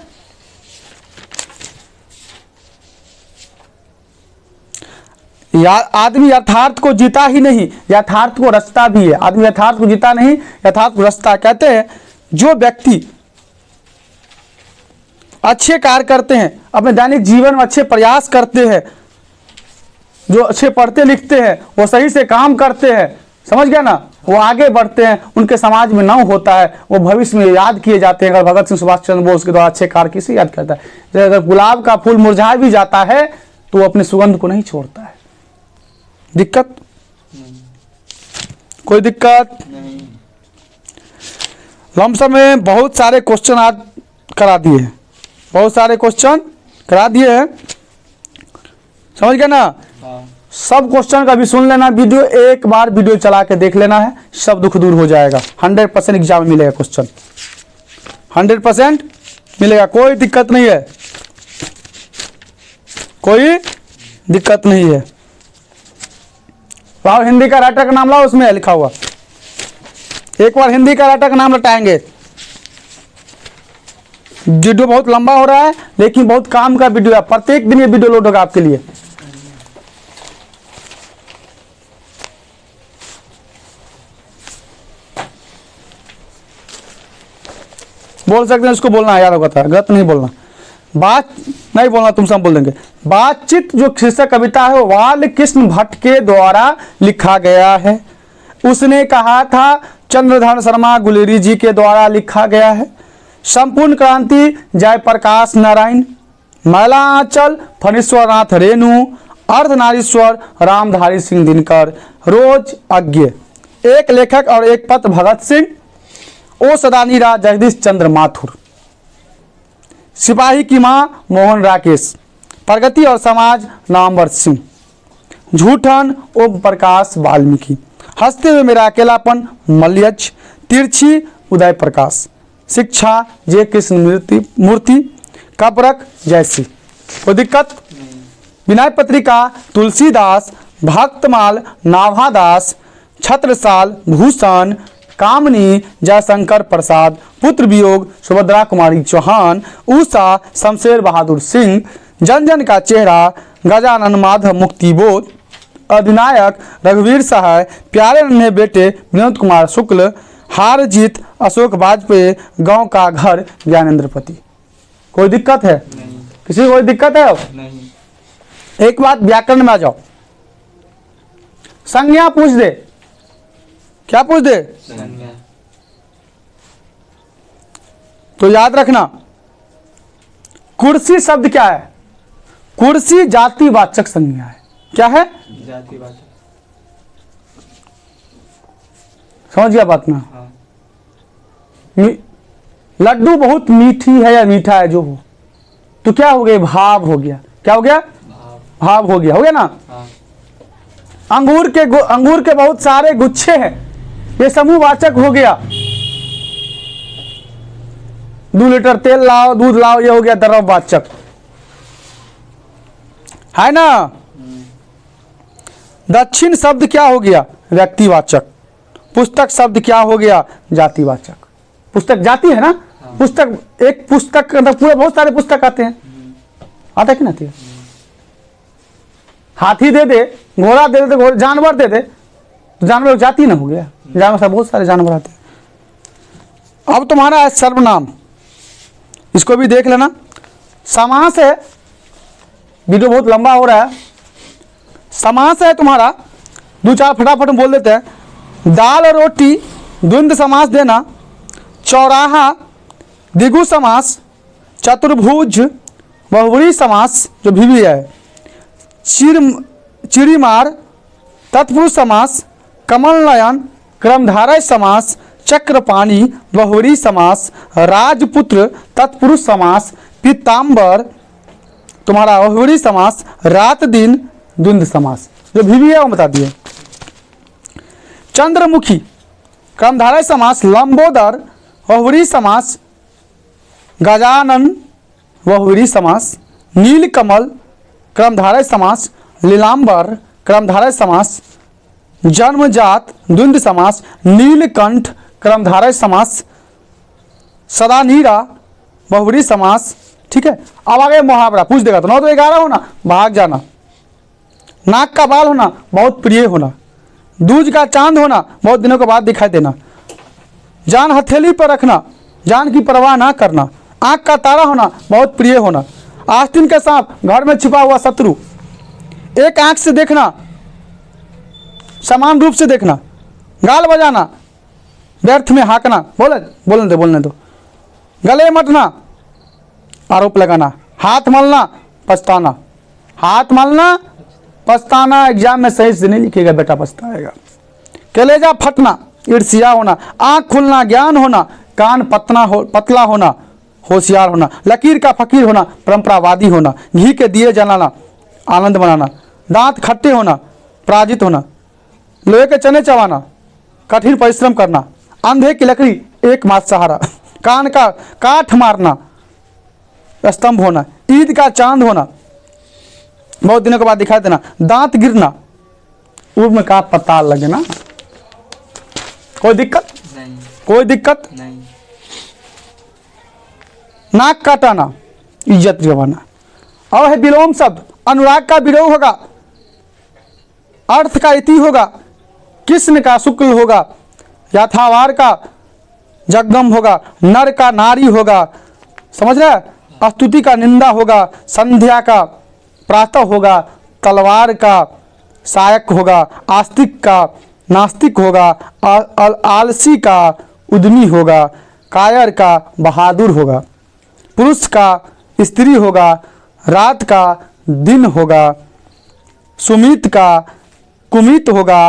आदमी यथार्थ को जीता ही नहीं, यथार्थ को रचता भी है। आदमी यथार्थ को जीता नहीं, यथार्थ को रचता। कहते हैं जो व्यक्ति अच्छे कार्य करते हैं, अपने दैनिक जीवन में अच्छे प्रयास करते हैं, जो अच्छे पढ़ते लिखते हैं, वो सही से काम करते हैं, समझ गया ना, वो आगे बढ़ते हैं, उनके समाज में नाम होता है, वो भविष्य में याद किए जाते हैं। अगर भगत सिंह सुभाष चंद्र बोस के द्वारा अच्छे कार्य किसे याद करता है? अगर गुलाब का फूल मुरझा भी जाता है तो वो अपने सुगंध को नहीं छोड़ता है। दिक्कत? कोई दिक्कत नहीं। लमसम में बहुत सारे क्वेश्चन आज करा दिए हैं, बहुत सारे क्वेश्चन करा दिए हैं, समझ गए ना? हाँ। सब क्वेश्चन का भी सुन लेना वीडियो, एक बार वीडियो चला के देख लेना है, सब दुख दूर हो जाएगा। 100% एग्जाम में मिलेगा क्वेश्चन, 100% मिलेगा, कोई दिक्कत नहीं है, कोई दिक्कत नहीं है। लाओ हिंदी का राइटर का नाम लाओ, उसमें लिखा हुआ। एक बार हिंदी का राइटर का नाम लटाएंगे। वीडियो बहुत लंबा हो रहा है लेकिन बहुत काम का वीडियो है, प्रत्येक दिन ये वीडियो लोड होगा आपके लिए। बोल सकते हैं, उसको बोलना याद होगा, गलत नहीं बोलना, बात नहीं बोलना, तुम सब बोल देंगे। बातचीत जो शीर्षक कविता है वो बाल कृष्ण भट्ट के द्वारा लिखा गया है। उसने कहा था चंद्रधर शर्मा गुलेरी जी के द्वारा लिखा गया है। संपूर्ण क्रांति जयप्रकाश नारायण, मैलांचल फणीश्वर नाथ रेणु, अर्धनारीश्वर रामधारी सिंह दिनकर, रोज अज्ञ, एक लेखक और एक पत्र भगत सिंह, ओ सदानी राज जगदीश चंद्र माथुर, सिपाही की मां मोहन राकेश, प्रगति और समाज नामवर सिंह, झूठन ओम प्रकाश वाल्मीकि, हंसते हुए मेरा अकेलापन मल्यज, तिरछी उदय प्रकाश, शिक्षा जे कृष्ण मूर्ति, कपरक जयसी। कोई दिक्कत? विनय पत्रिका तुलसीदास, भक्तमाल नाभादास, छत्रसाल भूषण, कामनी जयशंकर प्रसाद, पुत्र वियोग सुभद्रा कुमारी चौहान, उषा शमशेर बहादुर सिंह, जन जन का चेहरा गजानन माधव मुक्तिबोध, अधिनायक रघुवीर सहाय, प्यारे नन्हे बेटे विनोद कुमार शुक्ल, हार जीत अशोक वाजपेयी, गांव का घर ज्ञानेंद्र पति। कोई दिक्कत है? किसी को कोई दिक्कत है अब? नहीं। एक बात व्याकरण में आ जाओ, संज्ञा पूछ दे, क्या पूछ दे? संज्ञा। तो याद रखना, कुर्सी शब्द क्या है? कुर्सी जातिवाचक संज्ञा है। क्या है? जातिवाचक। समझ गया बात ना? हाँ। लड्डू बहुत मीठी है या मीठा है जो हो, तो क्या हो गया? भाव हो गया। क्या हो गया? भाव। भाव हो गया ना? हाँ। अंगूर के बहुत सारे गुच्छे हैं, ये समूहवाचक हो गया। 2 लीटर तेल लाओ, दूध लाओ, ये हो गया द्रव्यवाचक, है ना? दक्षिण शब्द क्या हो गया? व्यक्तिवाचक। पुस्तक शब्द क्या हो गया? जातिवाचक। पुस्तक जाति है ना? पुस्तक, एक पुस्तक के अंदर पूरे बहुत सारे पुस्तक आते हैं, आता है कि नहीं आती है? हाथी दे दे, घोड़ा दे दे, जानवर दे दे, तो जानवर जाति ना हो गया? जानवर से बहुत सारे जानवर आते हैं। अब तुम्हारा है सर्वनाम, इसको भी देख लेना। समास है, वीडियो बहुत लंबा हो रहा है। समास है तुम्हारा, 2-4 फटाफट में बोल देते हैं। दाल और रोटी द्वंद्व समास देना, चौराहा द्विगु समास, चतुर्भुज बहुव्रीहि समास जो भी है, चिड़ीमार तत्पुरुष समास, कमल नयन क्रमधारय समास, चक्रपाणी बहुव्रीहि समास, राजपुत्र तत्पुरुष समास, पीताम्बर तुम्हारा बहुव्रीहि समास, रात दिन द्वंद्व समास जो भी है वो बता दिए। चंद्रमुखी क्रमधारय समास, लंबोदर बहुव्रीहि समास, गजानन बहुव्रीहि समास, नीलकमल क्रमधारय समास, लीलांबर क्रमधारय समास, जन्मजात द्वंद्व समास, नीलकंठ क्रमधारय समास, सदानीरा बहुव्रीहि समास। ठीक है, अब आगे मुहावरा पूछ देगा तो 9 तो 11 होना, भाग जाना। नाक का बाल होना, बहुत प्रिय होना। दूज का चांद होना, बहुत दिनों के बाद दिखाई देना। जान हथेली पर रखना, जान की परवाह ना करना। आंख का तारा होना, बहुत प्रिय होना। आस्तीन के सांप, घर में छिपा हुआ शत्रु। एक आंख से देखना, समान रूप से देखना। गाल बजाना, व्यर्थ में हाँकना, बोलने दो। गले मटना, आरोप लगाना। हाथ मलना, पछताना। हाथ मलना, पछताना। एग्जाम में सही से नहीं लिखेगा बेटा, पछताएगा। कलेजा फटना, ईर्ष्या होना। आंख खुलना, ज्ञान होना। कान पतला होना, होशियार होना। लकीर का फकीर होना, परंपरावादी होना। घी के दिए जलाना, आनंद मनाना। दांत खट्टे होना, पराजित होना। लोहे के चने चबाना, कठिन परिश्रम करना। अंधे की लकड़ी, एकमात्र सहारा। कान का काठ मारना, स्तंभ होना। ईद का चांद होना, बहुत दिनों के बाद दिखाई देना। दांत गिरना, उर्म का पता लगना। कोई दिक्कत? नहीं। कोई दिक्कत नहीं। नाक काटाना, इज्जत गंवाना। और है विलोम शब्द, अनुराग का विरोह होगा, अर्थ का इति होगा, कृष्ण का शुक्ल होगा, यथावार का जगम होगा, नर का नारी होगा। समझ रहे? स्तुति का निंदा होगा, संध्या का प्रातः होगा, तलवार का सहायक होगा, आस्तिक का नास्तिक होगा, आलसी का उद्यमी होगा, कायर का बहादुर होगा, पुरुष का स्त्री होगा, रात का दिन होगा, सुमित का कुमित होगा,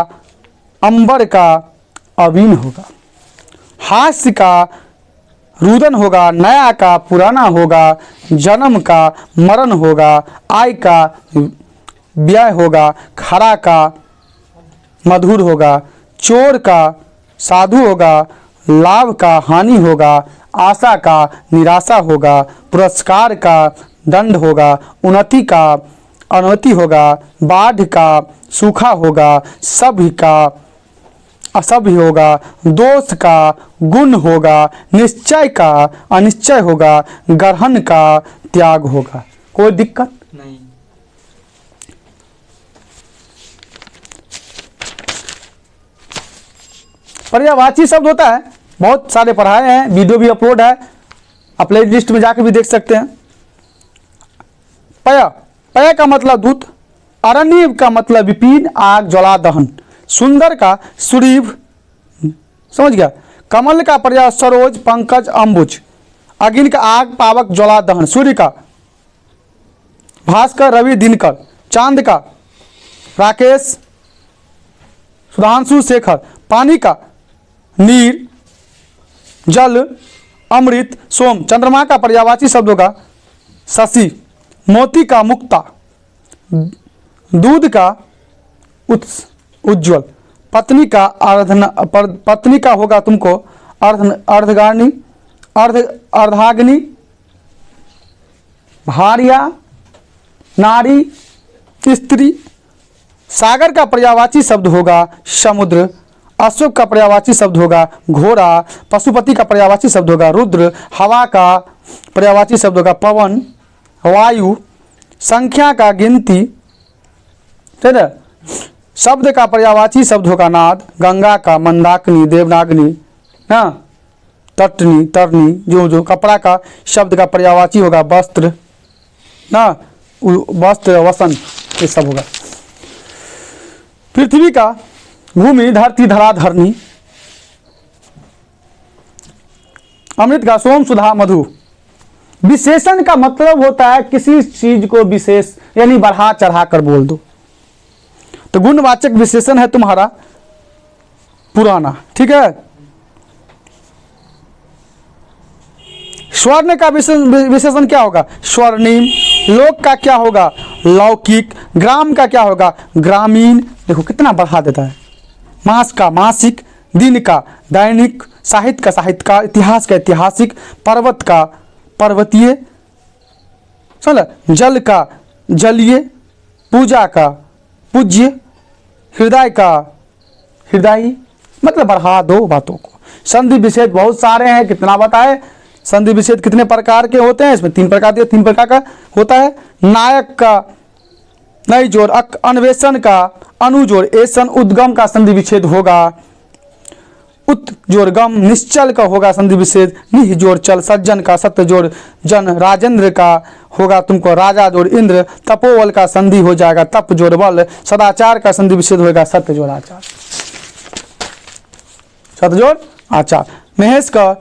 अंबर का अवीन होगा, हास्य का रुदन होगा, नया का पुराना होगा, जन्म का मरण होगा, आय का व्यय होगा, खरा का मधुर होगा, चोर का साधु होगा, लाभ का हानि होगा, आशा का निराशा होगा, पुरस्कार का दंड होगा, उन्नति का अनौति होगा, बाढ़ का सूखा होगा, सभ्य का असभ्य होगा, दोष का गुण होगा, निश्चय का अनिश्चय होगा, ग्रहण का त्याग होगा। कोई दिक्कत नहीं। पर्यायवाची शब्द होता है, बहुत सारे पढ़ाए हैं, वीडियो भी अपलोड है, आप प्ले लिस्ट में जाकर भी देख सकते हैं। पय, पय का मतलब दूत, अरण्य का मतलब विपिन आग ज्वाला दहन, सुंदर का सुरीभ, समझ गया, कमल का पर्याय सरोज पंकज अंबुज, अग्नि का आग पावक ज्वाला दहन, सूर्य का भास्कर रवि दिनकर, चांद का राकेश सुधांशु शेखर, पानी का नीर जल अमृत सोम, चंद्रमा का पर्यायवाची शब्द होगा शशि, मोती का मुक्ता, दूध का उज्ज्वल, पत्नी का पत्नी का होगा तुमको अर्धगानी अर्धाग्नि, भार्या नारी स्त्री, सागर का पर्यायवाची शब्द होगा समुद्र, अश्व का पर्यायवाची शब्द होगा घोड़ा, पशुपति का पर्यायवाची शब्द होगा रुद्र, हवा का पर्यायवाची शब्द होगा पवन वायु, संख्या का गिनती, ठीक है, शब्द का पर्यायवाची शब्द होगा नाद, गंगा का मंदाकिनी देवनागनी, हाँ, तटनी तरनी, जो कपड़ा का शब्द का पर्यायवाची होगा वस्त्र, ना, वस्त्र वसन, ये सब होगा। पृथ्वी का भूमि धरती धरा धरनी, अमृत का सोम सुधा मधु। विशेषण का मतलब होता है किसी चीज को विशेष यानी बढ़ा चढ़ा कर बोल दो। तो गुणवाचक विशेषण है तुम्हारा पुराना, ठीक है। स्वर्ण का विशेषण क्या होगा स्वर्णिम, लोक का क्या होगा लौकिक, ग्राम का क्या होगा ग्रामीण, देखो कितना बढ़ा देता है, मास का मासिक, दिन का दैनिक, साहित्य का साहित्यकार, इतिहास का ऐतिहासिक, पर्वत का पर्वतीय, चल, जल का जलीय, पूजा का पूज्य, हृदय का हृदयी, मतलब बढ़ा दो बातों को। संधि विच्छेद बहुत सारे हैं, कितना बताए, संधि विच्छेद कितने प्रकार के होते हैं, इसमें 3 प्रकार दिए, 3 प्रकार का होता है। नायक का नई जोड़, अन्वेषण का अनुजोड़, एसन उद्गम का संधि विच्छेद होगा, उत जोड़ गम, निश्चल का होगा संधि विच्छेद, निह जोड़ चल, सज्जन का सत्य जोड़ जन, राजेंद्र का होगा तुमको राजा जोड़ इंद्र, तपोवल का संधि हो जाएगा तप जोड़ बल, सदाचार का संधि विच्छेद होगा सत्य जोड़ आचार, सत्य जोड़ आचार। महेश का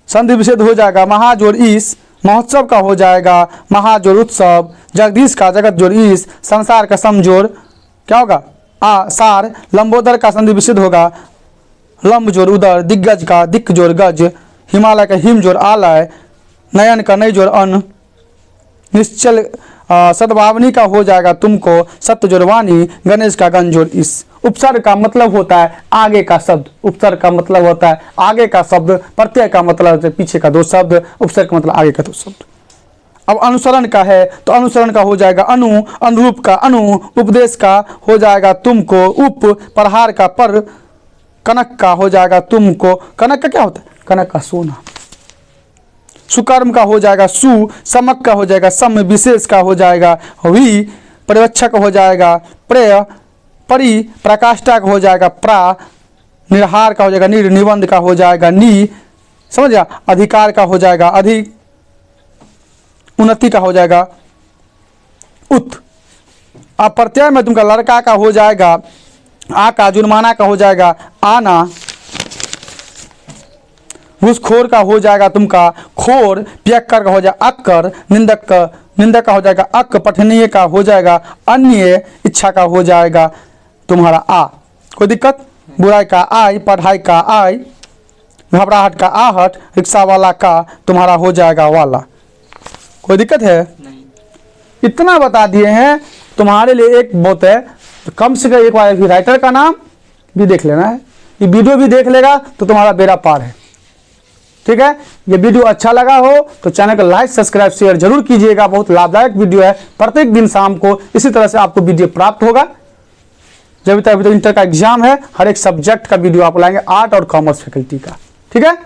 संधि विच्छेद हो जाएगा महाजोड़ ईश, महोत्सव का हो जाएगा महाजोड़ उत्सव, जगदीश का जगत जोड़ ईश, संसार का समजोड़ क्या होगा सार, लंबोदर का संधि विच्छेद होगा लंब जोड़ उदर, दिग्गज का दिक्क जोड़ गज, हिमालय का हिम जोड़ आलय, नयन का नई जोड़ अन, निश्चल सद्भावनी का हो जाएगा तुमको सत्य जोड़ वाणी, गणेश का गण जोड़ इस। उपसर्ग का मतलब होता है आगे का शब्द, उपसर्ग का मतलब होता है आगे का शब्द, प्रत्यय का मतलब होता है पीछे का 2 शब्द, उपसर्ग का मतलब आगे का 2 शब्द। अब अनुसरण का है तो अनुसरण का हो जाएगा अनु, अनुरूप का अनु, उपदेश का हो जाएगा तुमको उप, प्रहार का पर, कनक का हो जाएगा तुमको, कनक का क्या होता है कनक का सोना, सुकर्म का हो जाएगा सु, समक का हो जाएगा सम, विशेष का हो जाएगा वी, पर्यवेक्षक हो जाएगा प्रेय, परि, प्रकाष्ठा का हो जाएगा प्रा, निर्हार का हो जाएगा निर, निबंध का हो जाएगा नी, समझ गया, अधिकार का हो जाएगा अधिक, उन्नति का हो जाएगा उत। अब प्रत्यय में तुमका लड़का का हो जाएगा आ का, जुर्माना का हो जाएगा आना, घूसखोर का हो जाएगा तुमका खोर, पियक्कर का हो जाएगा अक्कर, निंदक का हो जाएगा अक, पठनीय का हो जाएगा अन्य, इच्छा का हो जाएगा तुम्हारा आ। कोई दिक्कत, बुराई का आई, पढ़ाई का आई, घबराहट का आहट, रिक्शा वाला का तुम्हारा हो जाएगा वाला। कोई दिक्कत है नहीं। इतना बता दिए हैं तुम्हारे लिए, एक बहुत है तो कम से कम एक बार राइटर का नाम भी देख लेना है, ये वीडियो भी देख लेगा तो तुम्हारा बेड़ा पार है, ठीक है। ये वीडियो अच्छा लगा हो तो चैनल को लाइक सब्सक्राइब शेयर जरूर कीजिएगा, बहुत लाभदायक वीडियो है, प्रत्येक दिन शाम को इसी तरह से आपको वीडियो प्राप्त होगा। जब तक इंटर का एग्जाम है हर एक सब्जेक्ट का वीडियो आप लाएंगे, आर्ट और कॉमर्स फैकल्टी का, ठीक है।